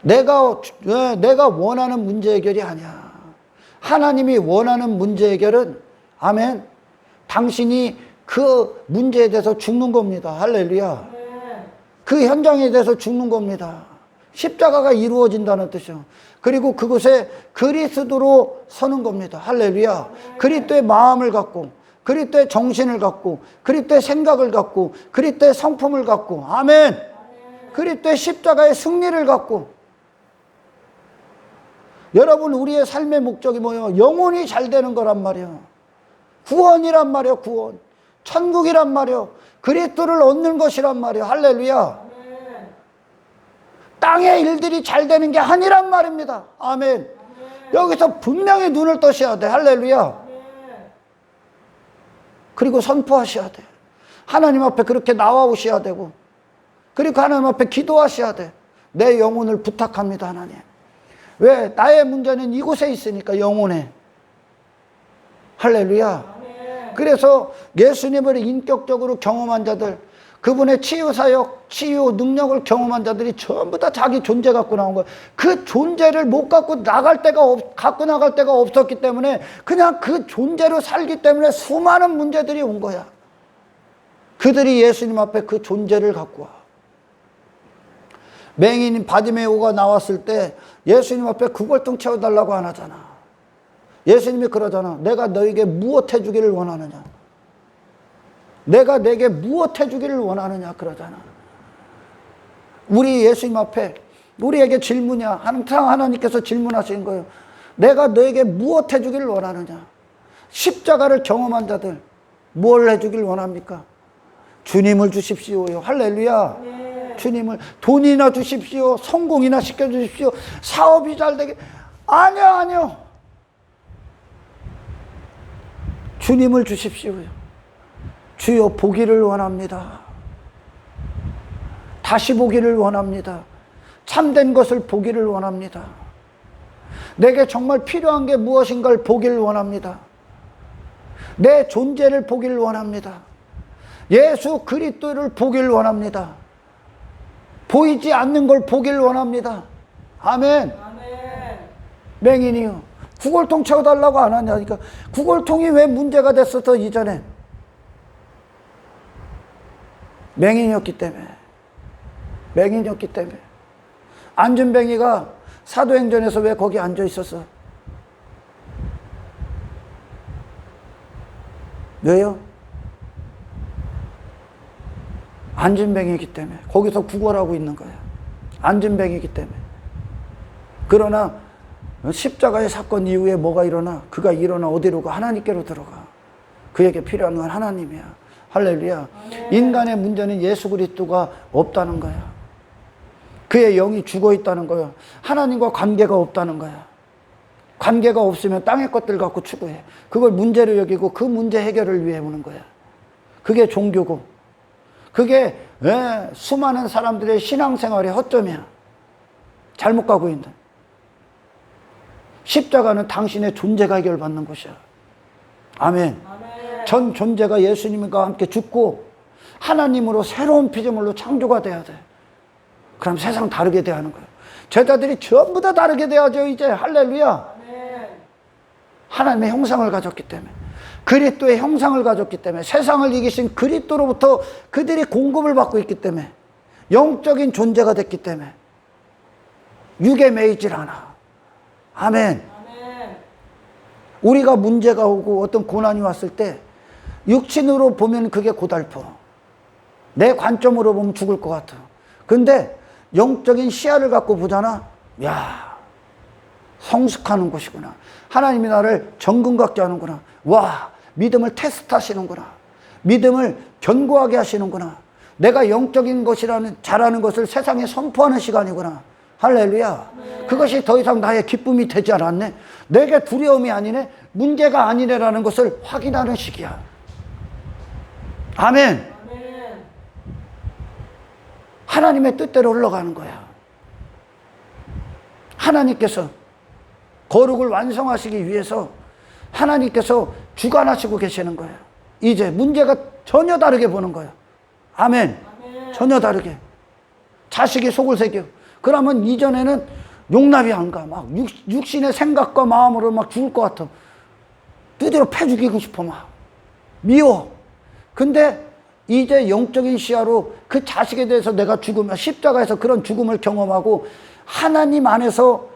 내가 원하는 문제 해결이 아니야. 하나님이 원하는 문제 해결은, 아멘, 당신이 그 문제에 대해서 죽는 겁니다. 할렐루야. 그 현장에 대해서 죽는 겁니다. 십자가가 이루어진다는 뜻이요. 그리고 그곳에 그리스도로 서는 겁니다. 할렐루야. 그리스도의 마음을 갖고, 그리스도의 정신을 갖고, 그리스도의 생각을 갖고, 그리스도의 성품을 갖고, 아멘, 그리스도의 십자가의 승리를 갖고. 여러분, 우리의 삶의 목적이 뭐예요? 영혼이 잘 되는 거란 말이에요. 구원이란 말이에요. 구원. 천국이란 말이에요. 그리스도를 얻는 것이란 말이에요. 할렐루야. 땅의 일들이 잘 되는 게 아니란 말입니다. 아멘. 여기서 분명히 눈을 떠셔야 돼. 할렐루야. 그리고 선포하셔야 돼. 하나님 앞에 그렇게 나와오셔야 되고, 그리고 하나님 앞에 기도하셔야 돼. 내 영혼을 부탁합니다, 하나님. 왜? 나의 문제는 이곳에 있으니까, 영혼에. 할렐루야. 그래서 예수님을 인격적으로 경험한 자들, 그분의 치유사역, 치유 능력을 경험한 자들이 전부 다 자기 존재 갖고 나온 거예요. 그 존재를 못 갖고 나갈 데가 없었기 때문에 그냥 그 존재로 살기 때문에 수많은 문제들이 온 거야. 그들이 예수님 앞에 그 존재를 갖고 와. 맹인인 바디메오가 나왔을 때 예수님 앞에 구걸통 채워달라고 안 하잖아. 예수님이 그러잖아. 내가 너에게 무엇 해주기를 원하느냐. 내가 내게 무엇 해주기를 원하느냐 그러잖아. 우리 예수님 앞에 우리에게 질문이야. 항상 하나님께서 질문하시는 거예요. 내가 너에게 무엇 해주기를 원하느냐. 십자가를 경험한 자들 뭘 해주기를 원합니까? 주님을 주십시오요. 할렐루야. 주님을. 돈이나 주십시오. 성공이나 시켜주십시오. 사업이 잘 되게. 아니요. 주님을 주십시오요. 주여 보기를 원합니다. 다시 보기를 원합니다. 참된 것을 보기를 원합니다. 내게 정말 필요한 게 무엇인가를 보기를 원합니다. 내 존재를 보기를 원합니다. 예수 그리스도를 보기를 원합니다. 보이지 않는 걸 보기를 원합니다. 아멘. 맹인이요. 구걸통 채워달라고 안 하냐니까. 구걸통이 왜 문제가 됐었어 이전에? 맹인이었기 때문에. 안준뱅이가 사도행전에서 왜 거기 앉아 있었어? 왜요? 안준뱅이기 때문에. 거기서 구걸하고 있는 거야. 안준뱅이기 때문에. 그러나 십자가의 사건 이후에 뭐가 일어나? 그가 일어나 어디로 가? 하나님께로 들어가. 그에게 필요한 건 하나님이야. 할렐루야. 인간의 문제는 예수 그리스도가 없다는 거야. 그의 영이 죽어 있다는 거야. 하나님과 관계가 없다는 거야. 관계가 없으면 땅의 것들 갖고 추구해. 그걸 문제로 여기고 그 문제 해결을 위해 오는 거야. 그게 종교고, 그게 수많은 사람들의 신앙생활의 허점이야. 잘못 가고 있는. 십자가는 당신의 존재가 해결받는 곳이야. 아멘. 전 존재가 예수님과 함께 죽고 하나님으로 새로운 피조물로 창조가 돼야 돼. 그럼 세상 다르게 돼야 하는 거예요. 제자들이 전부 다 다르게 돼야죠, 이제. 할렐루야. 하나님의 형상을 가졌기 때문에, 그리스도의 형상을 가졌기 때문에, 세상을 이기신 그리스도로부터 그들이 공급을 받고 있기 때문에, 영적인 존재가 됐기 때문에 육에 매이질 않아. 아멘. 우리가 문제가 오고 어떤 고난이 왔을 때 육신으로 보면 그게 고달퍼. 내 관점으로 보면 죽을 것 같아. 근데 영적인 시야를 갖고 보잖아. 야, 성숙하는 곳이구나. 하나님이 나를 정금같게 하는구나. 와, 믿음을 테스트하시는구나. 믿음을 견고하게 하시는구나. 내가 영적인 것이라는 잘하는 것을 세상에 선포하는 시간이구나. 할렐루야. 그것이 더 이상 나의 기쁨이 되지 않았네. 내게 두려움이 아니네. 문제가 아니네라는 것을 확인하는 시기야. 아멘. 하나님의 뜻대로 흘러가는 거야. 하나님께서 거룩을 완성하시기 위해서 하나님께서 주관하시고 계시는 거예요. 이제 문제가 전혀 다르게 보는 거예요. 아멘. 전혀 다르게. 자식이 속을 새겨. 그러면 이전에는 용납이 안 가. 막 육신의 생각과 마음으로 막 죽을 것 같아. 두드려 패 죽이고 싶어 막. 미워. 근데 이제 영적인 시야로 그 자식에 대해서 내가 죽으면 십자가에서 그런 죽음을 경험하고 하나님 안에서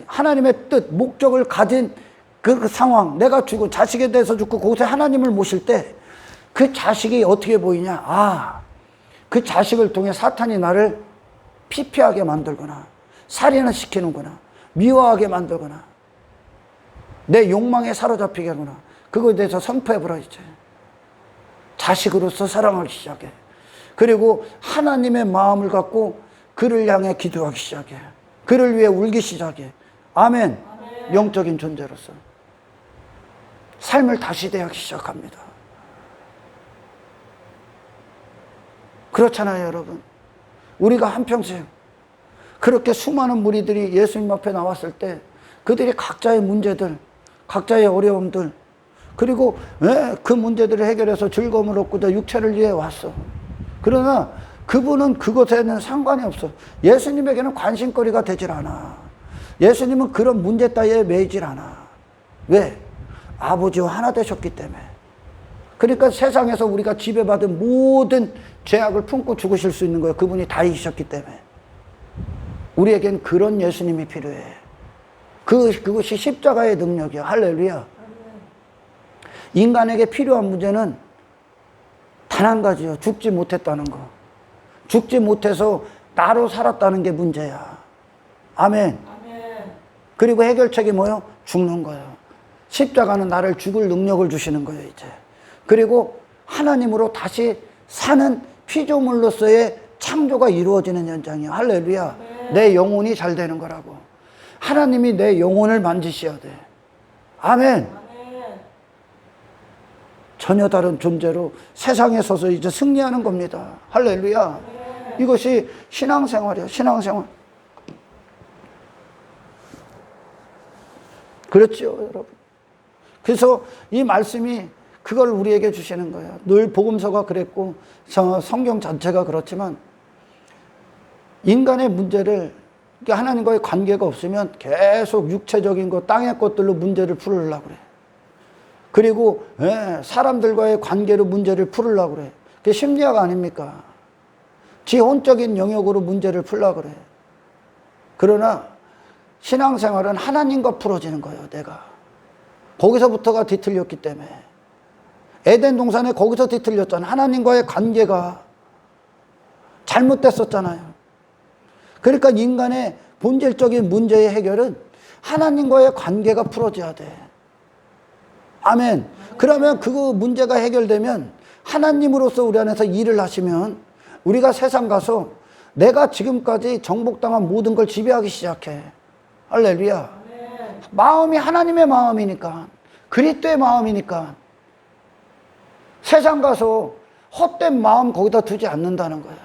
하나님의 뜻, 목적을 가진 그 상황, 내가 죽고 자식에 대해서 죽고 거기서 하나님을 모실 때 그 자식이 어떻게 보이냐. 아, 그 자식을 통해 사탄이 나를 피폐하게 만들거나 살인을 시키는구나, 미워하게 만들거나 내 욕망에 사로잡히게 하거나 그거에 대해서 선포해보라 이제. 자식으로서 사랑하기 시작해. 그리고 하나님의 마음을 갖고 그를 향해 기도하기 시작해. 그를 위해 울기 시작해. 아멘. 영적인 존재로서 삶을 다시 대하기 시작합니다. 그렇잖아요, 여러분. 우리가 한평생 그렇게 수많은 무리들이 예수님 앞에 나왔을 때 그들이 각자의 문제들, 각자의 어려움들, 그리고 그 문제들을 해결해서 즐거움을 얻고자 육체를 위해 왔어. 그러나 그분은 그것에는 상관이 없어. 예수님에게는 관심거리가 되질 않아. 예수님은 그런 문제 따위에 매이질 않아. 왜? 아버지와 하나 되셨기 때문에. 그러니까 세상에서 우리가 지배받은 모든 죄악을 품고 죽으실 수 있는 거예요. 그분이 다 이기셨기 때문에. 우리에겐 그런 예수님이 필요해. 그것이 십자가의 능력이야. 할렐루야. 인간에게 필요한 문제는 단 한 가지요. 죽지 못했다는 거. 죽지 못해서 나로 살았다는 게 문제야. 아멘. 그리고 해결책이 뭐예요? 죽는 거예요. 십자가는 나를 죽을 능력을 주시는 거예요, 이제. 그리고 하나님으로 다시 사는 피조물로서의 창조가 이루어지는 현장이에요. 할렐루야. 내 영혼이 잘 되는 거라고. 하나님이 내 영혼을 만지셔야 돼. 아멘. 전혀 다른 존재로 세상에 서서 이제 승리하는 겁니다. 할렐루야. 이것이 신앙생활이에요. 신앙생활. 그렇죠, 여러분. 그래서 이 말씀이 그걸 우리에게 주시는 거예요. 늘 복음서가 그랬고 성경 자체가 그렇지만 인간의 문제를, 하나님과의 관계가 없으면 계속 육체적인 것, 땅의 것들로 문제를 풀으려고 그래. 그리고 사람들과의 관계로 문제를 풀으려고 그래. 그게 심리학 아닙니까? 지 혼적인 영역으로 문제를 풀려고 그래. 그러나 신앙생활은 하나님과 풀어지는 거예요. 내가 거기서부터가 뒤틀렸기 때문에. 에덴 동산에 거기서 뒤틀렸잖아. 하나님과의 관계가 잘못됐었잖아요. 그러니까 인간의 본질적인 문제의 해결은 하나님과의 관계가 풀어져야 돼. 아멘. 그러면 그 문제가 해결되면 하나님으로서 우리 안에서 일을 하시면 우리가 세상 가서 내가 지금까지 정복당한 모든 걸 지배하기 시작해. 할렐루야. 마음이 하나님의 마음이니까, 그리스도의 마음이니까 세상 가서 헛된 마음 거기다 두지 않는다는 거야.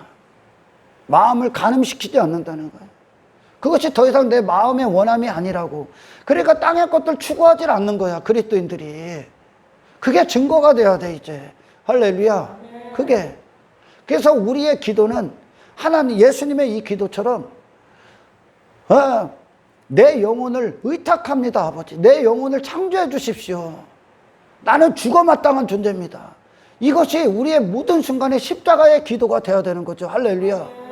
마음을 간음시키지 않는다는 거야. 그것이 더 이상 내 마음의 원함이 아니라고. 그러니까 땅의 것들 추구하지 않는 거야, 그리스도인들이. 그게 증거가 돼야 돼, 이제. 할렐루야. 그게. 그래서 우리의 기도는 하나님, 예수님의 이 기도처럼 내 영혼을 의탁합니다, 아버지. 내 영혼을 창조해 주십시오. 나는 죽어 마땅한 존재입니다. 이것이 우리의 모든 순간에 십자가의 기도가 되어야 되는 거죠. 할렐루야.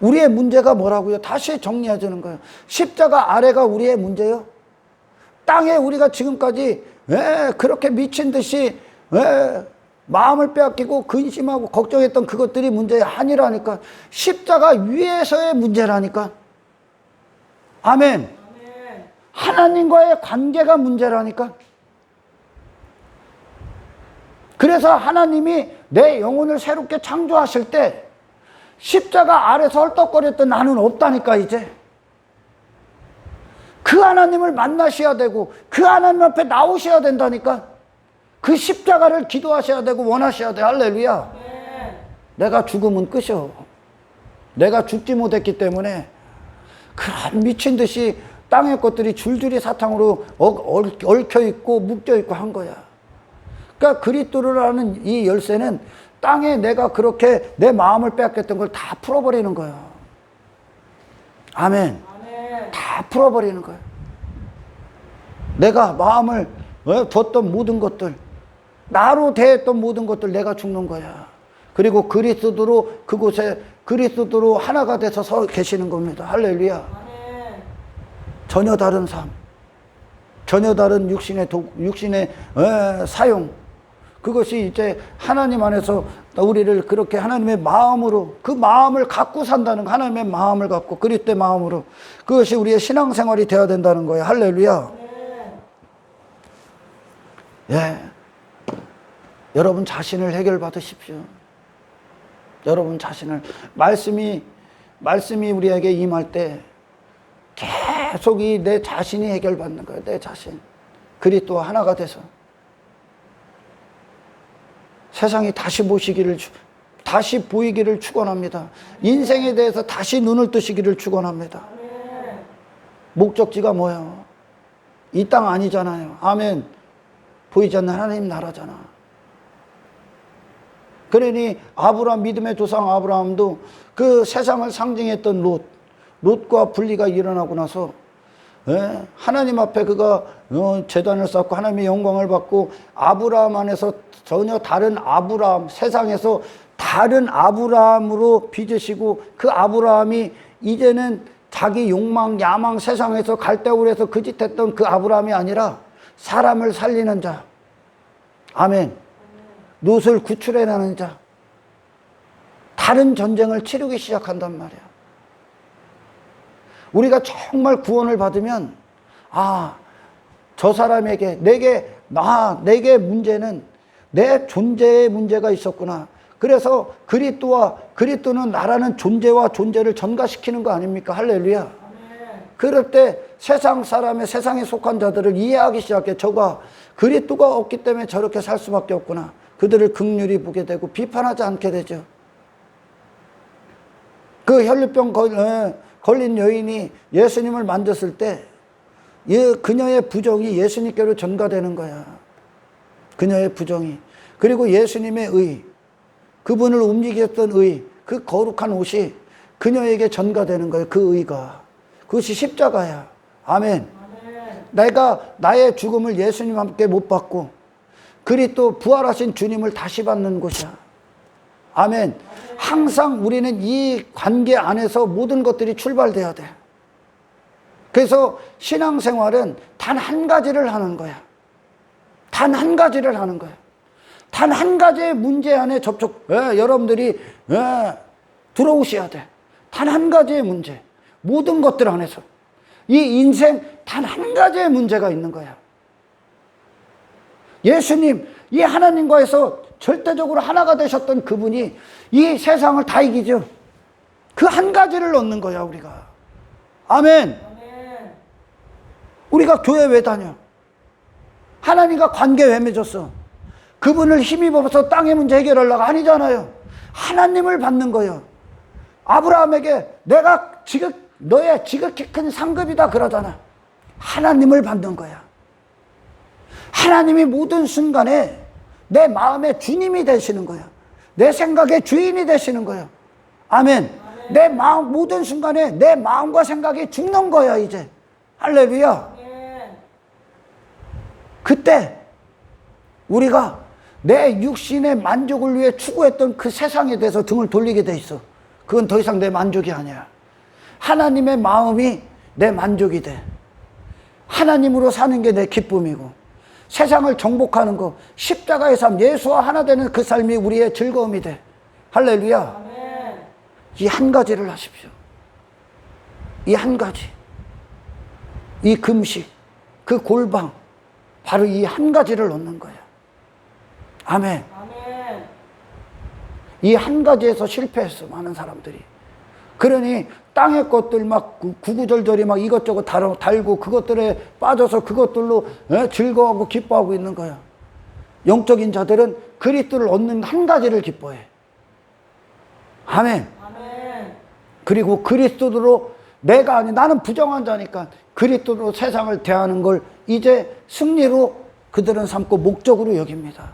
우리의 문제가 뭐라고요? 다시 정리해 주는 거예요. 십자가 아래가 우리의 문제요. 땅에 우리가 지금까지 그렇게 미친 듯이 마음을 빼앗기고 근심하고 걱정했던 그것들이 문제가 아니라니까. 십자가 위에서의 문제라니까. 아멘. 하나님과의 관계가 문제라니까. 그래서 하나님이 내 영혼을 새롭게 창조하실 때 십자가 아래서 헐떡거렸던 나는 없다니까. 이제 그 하나님을 만나셔야 되고 그 하나님 앞에 나오셔야 된다니까. 그 십자가를 기도하셔야 되고 원하셔야 돼. 할렐루야. 내가 죽으면 끝이요. 내가 죽지 못했기 때문에 그런 미친 듯이 땅의 것들이 줄줄이 사탕으로 얽혀있고 묶여있고 한 거야. 그러니까 그리스도라는 이 열쇠는 땅에 내가 그렇게 내 마음을 빼앗겼던 걸 다 풀어버리는 거야. 아멘. 다 풀어버리는 거야. 내가 마음을 뒀던 모든 것들, 나로 대했던 모든 것들 내가 죽는 거야. 그리고 그리스도로 그곳에 그리스도로 하나가 돼서 서 계시는 겁니다. 할렐루야. 전혀 다른 삶, 전혀 다른 육신의 사용, 그것이 이제 하나님 안에서 우리를 그렇게 하나님의 마음으로, 그 마음을 갖고 산다는 거, 하나님의 마음을 갖고 그리스도의 마음으로, 그것이 우리의 신앙생활이 되어야 된다는 거예요. 할렐루야. 예, 여러분 자신을 해결받으십시오. 여러분 자신을, 말씀이 우리에게 임할 때 계속 이 내 자신이 해결받는 거예요. 내 자신, 그리스도와 하나가 돼서 세상이 다시 보이기를 축원합니다. 인생에 대해서 다시 눈을 뜨시기를 축원합니다. 목적지가 뭐예요? 이 땅 아니잖아요. 아멘. 보이지 않는 하나님 나라잖아. 그러니 아브라함, 믿음의 조상 아브라함도 그 세상을 상징했던 롯과 분리가 일어나고 나서 하나님 앞에 그가 제단을 쌓고 하나님의 영광을 받고 아브라함 안에서 전혀 다른 아브라함, 세상에서 다른 아브라함으로 빚으시고, 그 아브라함이 이제는 자기 욕망, 야망, 세상에서 갈대우를 해서 거짓했던 그 아브라함이 아니라 사람을 살리는 자. 아멘. 롯을 구출해내는 자. 다른 전쟁을 치르기 시작한단 말이야. 우리가 정말 구원을 받으면, 저 사람에게, 내게 문제는 내 존재의 문제가 있었구나. 그래서 그리스도는 나라는 존재와 존재를 전가시키는 거 아닙니까? 할렐루야. 그럴 때 세상 사람의, 세상에 속한 자들을 이해하기 시작해. 저가 그리스도가 없기 때문에 저렇게 살 수밖에 없구나. 그들을 긍휼히 보게 되고 비판하지 않게 되죠. 그 혈류병 걸린 여인이 예수님을 만졌을 때 그녀의 부정이 예수님께로 전가되는 거야. 그녀의 부정이. 그리고 예수님의 의, 그분을 움직였던 의, 그 거룩한 옷이 그녀에게 전가되는 거예요. 그 의가. 그것이 십자가야. 아멘. 나의 죽음을 예수님 함께 못 받고 그리스도 부활하신 주님을 다시 받는 곳이야. 아멘. 항상 우리는 이 관계 안에서 모든 것들이 출발돼야 돼. 그래서 신앙생활은 단 한 가지를 하는 거야. 단 한 가지를 하는 거야. 단 한 가지의 문제 안에 여러분들이 들어오셔야 돼. 단 한 가지의 문제. 모든 것들 안에서. 이 인생 단 한 가지의 문제가 있는 거야. 예수님, 이 하나님과에서 절대적으로 하나가 되셨던 그분이 이 세상을 다 이기죠. 그 한 가지를 얻는 거야, 우리가. 아멘. 우리가 교회 왜 다녀? 하나님과 관계 왜 맺었어? 그분을 힘입어서 땅의 문제 해결하려고 아니잖아요. 하나님을 받는 거예요. 아브라함에게 내가 너의 지극히 큰 상급이다 그러잖아. 하나님을 받는 거야. 하나님이 모든 순간에 내 마음의 주님이 되시는 거야. 내 생각의 주인이 되시는 거야. 아멘. 내 마음, 모든 순간에 내 마음과 생각이 죽는 거야, 이제. 할렐루야. 그때 우리가 내 육신의 만족을 위해 추구했던 그 세상에 대해서 등을 돌리게 돼 있어. 그건 더 이상 내 만족이 아니야. 하나님의 마음이 내 만족이 돼. 하나님으로 사는 게 내 기쁨이고, 세상을 정복하는 거, 십자가의 삶, 예수와 하나 되는 그 삶이 우리의 즐거움이 돼. 할렐루야. 이 한 가지를 하십시오. 이 한 가지. 이 금식, 그 골방, 바로 이 한 가지를 얻는 거야. 아멘. 이 한 가지에서 실패했어, 많은 사람들이. 그러니 땅의 것들 막 구구절절이 막 이것저것 달고 그것들에 빠져서 그것들로 즐거워하고 기뻐하고 있는 거야. 영적인 자들은 그리스도를 얻는 한 가지를 기뻐해. 아멘. 그리고 그리스도로 내가 아닌, 나는 부정한 자니까 그리스도로 세상을 대하는 걸 이제 승리로 그들은 삼고 목적으로 여깁니다.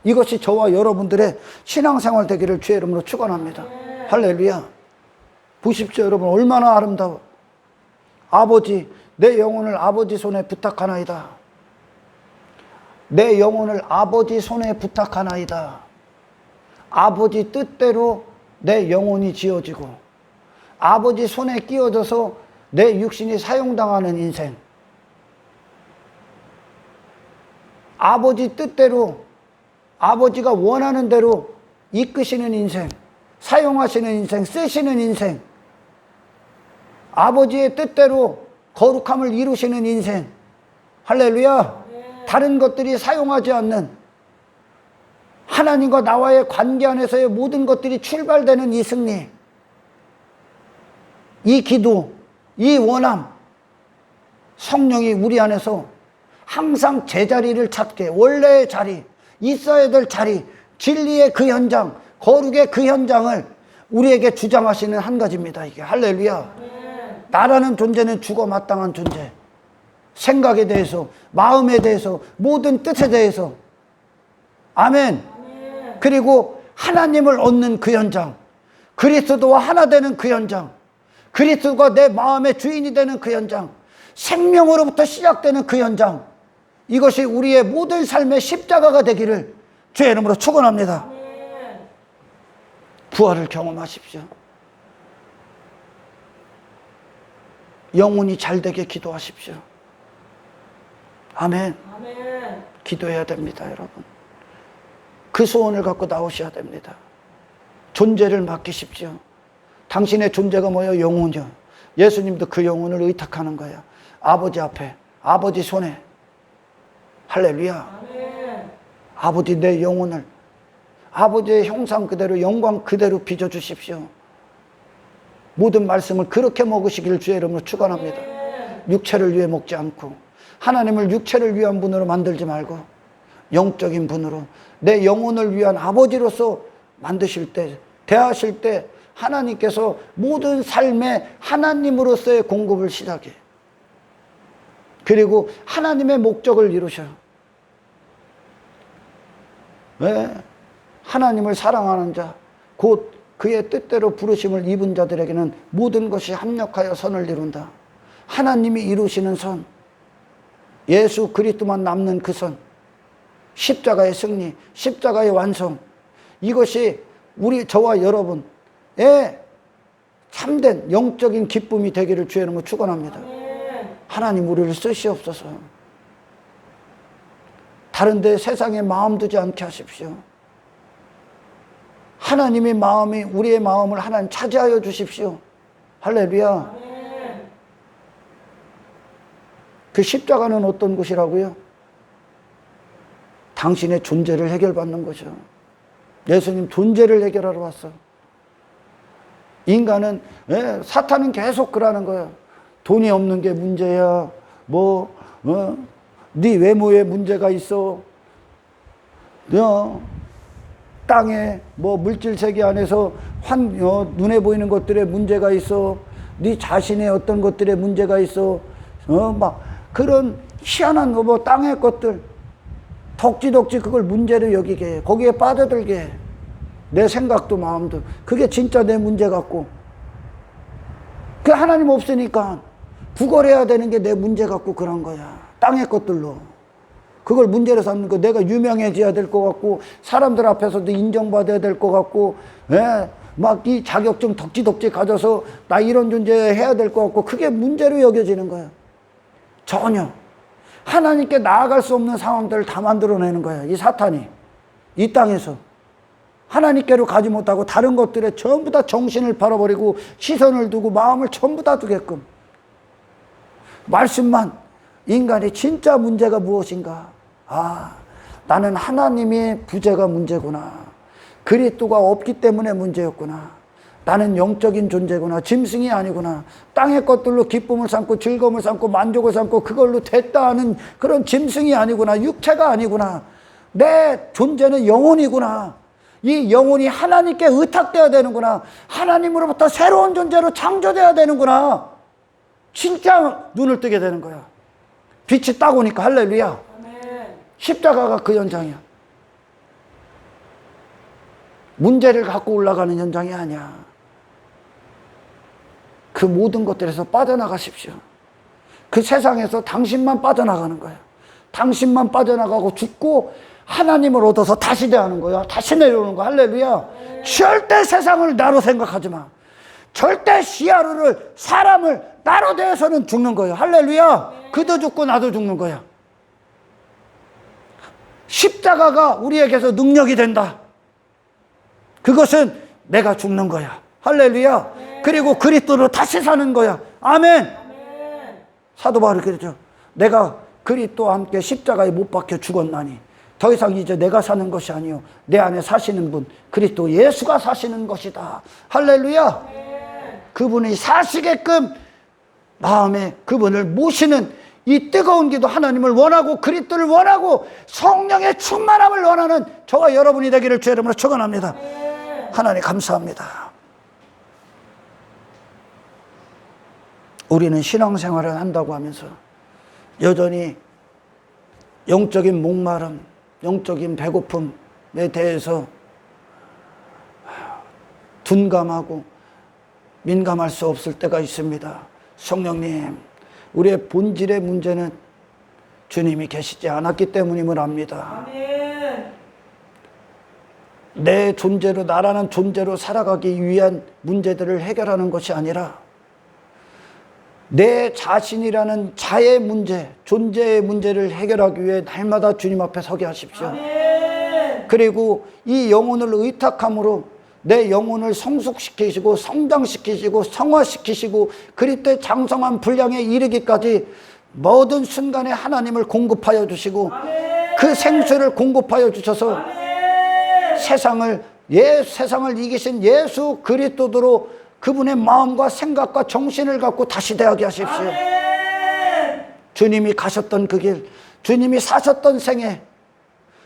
이것이 저와 여러분들의 신앙생활 되기를 주의 이름으로 축원합니다. 할렐루야. 보십시오, 여러분. 얼마나 아름다워. 아버지, 내 영혼을 아버지 손에 부탁하나이다. 내 영혼을 아버지 손에 부탁하나이다. 아버지 뜻대로 내 영혼이 지어지고, 아버지 손에 끼워져서 내 육신이 사용당하는 인생. 아버지 뜻대로, 아버지가 원하는 대로 이끄시는 인생, 사용하시는 인생, 쓰시는 인생, 아버지의 뜻대로 거룩함을 이루시는 인생. 할렐루야. 다른 것들이 사용하지 않는, 하나님과 나와의 관계 안에서의 모든 것들이 출발되는 이 승리, 이 기도, 이 원함, 성령이 우리 안에서 항상 제자리를 찾게, 원래의 자리, 있어야 될 자리, 진리의 그 현장, 거룩의 그 현장을 우리에게 주장하시는 한 가지입니다. 이게 할렐루야. 나라는 존재는 죽어 마땅한 존재. 생각에 대해서, 마음에 대해서, 모든 뜻에 대해서. 아멘. 그리고 하나님을 얻는 그 현장, 그리스도와 하나 되는 그 현장, 그리스도가 내 마음의 주인이 되는 그 현장, 생명으로부터 시작되는 그 현장, 이것이 우리의 모든 삶의 십자가가 되기를 주의 이름으로 축원합니다. 부활을 경험하십시오. 영혼이 잘되게 기도하십시오. 아멘. 기도해야 됩니다, 여러분. 그 소원을 갖고 나오셔야 됩니다. 존재를 맡기십시오. 당신의 존재가 뭐예요? 영혼이요. 예수님도 그 영혼을 의탁하는 거예요. 아버지 앞에, 아버지 손에. 할렐루야. 아버지, 내 영혼을 아버지의 형상 그대로, 영광 그대로 빚어주십시오. 모든 말씀을 그렇게 먹으시기를 주의 이름으로 축원합니다. 육체를 위해 먹지 않고, 하나님을 육체를 위한 분으로 만들지 말고 영적인 분으로 내 영혼을 위한 아버지로서 만드실 때, 대하실 때 하나님께서 모든 삶에 하나님으로서의 공급을 시작해. 그리고 하나님의 목적을 이루셔요. 왜? 하나님을 사랑하는 자, 곧 그의 뜻대로 부르심을 입은 자들에게는 모든 것이 합력하여 선을 이룬다. 하나님이 이루시는 선, 예수 그리스도만 남는 그 선, 십자가의 승리, 십자가의 완성, 이것이 저와 여러분의 참된 영적인 기쁨이 되기를 주의 이름으로 축원합니다. 하나님, 우리를 쓰시옵소서. 다른데 세상에 마음 두지 않게 하십시오. 하나님의 마음이 우리의 마음을 하나님 차지하여 주십시오. 할렐루야. 그 십자가는 어떤 곳이라고요? 당신의 존재를 해결받는 거죠. 예수님 존재를 해결하러 왔어. 인간은, 사탄은 계속 그러는 거예요. 돈이 없는 게 문제야. 네 외모에 문제가 있어. 땅에 물질 세계 안에서 눈에 보이는 것들에 문제가 있어. 네 자신의 어떤 것들에 문제가 있어. 막 그런 희한한 땅의 것들 덕지덕지 그걸 문제로 여기게 해. 거기에 빠져들게 해. 내 생각도 마음도 그게 진짜 내 문제 같고, 그 하나님 없으니까 구걸해야 되는 게 내 문제 같고 그런 거야. 땅의 것들로 그걸 문제로 삼는 거. 내가 유명해져야 될 것 같고, 사람들 앞에서도 인정받아야 될 것 같고, 막 이 자격증 덕지덕지 가져서 나 이런 존재 해야 될 것 같고, 그게 문제로 여겨지는 거야. 전혀 하나님께 나아갈 수 없는 상황들을 다 만들어내는 거야, 이 사탄이. 이 땅에서 하나님께로 가지 못하고 다른 것들에 전부 다 정신을 팔아버리고 시선을 두고 마음을 전부 다 두게끔. 말씀만, 인간이 진짜 문제가 무엇인가? 나는 하나님의 부재가 문제구나. 그리스도가 없기 때문에 문제였구나. 나는 영적인 존재구나. 짐승이 아니구나. 땅의 것들로 기쁨을 삼고 즐거움을 삼고 만족을 삼고 그걸로 됐다 하는 그런 짐승이 아니구나. 육체가 아니구나. 내 존재는 영혼이구나. 이 영혼이 하나님께 의탁되어야 되는구나. 하나님으로부터 새로운 존재로 창조되어야 되는구나. 진짜 눈을 뜨게 되는 거야. 빛이 딱 오니까. 할렐루야. 아멘. 십자가가 그 현장이야. 문제를 갖고 올라가는 현장이 아니야. 그 모든 것들에서 빠져나가십시오. 그 세상에서 당신만 빠져나가는 거야. 당신만 빠져나가고 죽고 하나님을 얻어서 다시 대하는 거야. 다시 내려오는 거야. 할렐루야. 절대 세상을 나로 생각하지 마. 절대 시야를 사람을 나로 대해서는 죽는 거예요. 할렐루야. 그도 죽고 나도 죽는 거야. 십자가가 우리에게서 능력이 된다. 그것은 내가 죽는 거야. 할렐루야. 그리고 그리스도로 다시 사는 거야. 아멘. 사도 바울이 그랬죠. 내가 그리스도와 함께 십자가에 못 박혀 죽었나니 더 이상 이제 내가 사는 것이 아니요 내 안에 사시는 분 그리스도 예수가 사시는 것이다. 할렐루야. 그분이 사시게끔 마음에 그분을 모시는 이 뜨거운 기도, 하나님을 원하고 그리스도를 원하고 성령의 충만함을 원하는 저와 여러분이 되기를 주의 이름으로 축원합니다. 하나님 감사합니다. 우리는 신앙생활을 한다고 하면서 여전히 영적인 목마름, 영적인 배고픔에 대해서 둔감하고 민감할 수 없을 때가 있습니다. 성령님, 우리의 본질의 문제는 주님이 계시지 않았기 때문임을 압니다. 아멘. 내 존재로, 나라는 존재로 살아가기 위한 문제들을 해결하는 것이 아니라 내 자신이라는 자의 문제, 존재의 문제를 해결하기 위해 날마다 주님 앞에 서게 하십시오. 아멘. 그리고 이 영혼을 의탁함으로 내 영혼을 성숙시키시고 성장시키시고 성화시키시고 그리스도의 장성한 분량에 이르기까지 모든 순간에 하나님을 공급하여 주시고 아멘. 그 생수를 공급하여 주셔서 아멘. 세상을 이기신 예수 그리스도로 그분의 마음과 생각과 정신을 갖고 다시 대하게 하십시오. 아멘. 주님이 가셨던 그 길, 주님이 사셨던 생애,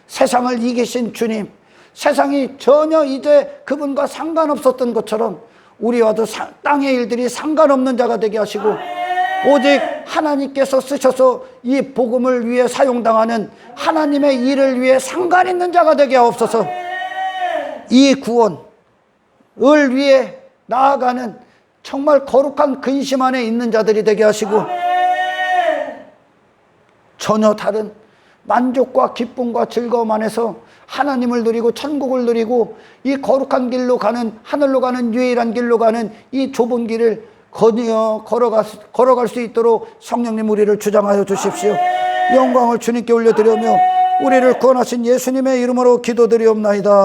세상을 이기신 주님, 세상이 전혀 이제 그분과 상관없었던 것처럼 우리와도 땅의 일들이 상관없는 자가 되게 하시고 아멘. 오직 하나님께서 쓰셔서 이 복음을 위해 사용당하는 하나님의 일을 위해 상관 있는 자가 되게 하옵소서. 아멘. 이 구원을 위해 나아가는 정말 거룩한 근심 안에 있는 자들이 되게 하시고 아멘. 전혀 다른 만족과 기쁨과 즐거움 안에서 하나님을 누리고 천국을 누리고 이 거룩한 길로 가는, 하늘로 가는 유일한 길로 가는 이 좁은 길을 걸어갈 수 있도록 성령님 우리를 주장하여 주십시오. 아멘. 영광을 주님께 올려드리며 우리를 구원하신 예수님의 이름으로 기도드리옵나이다.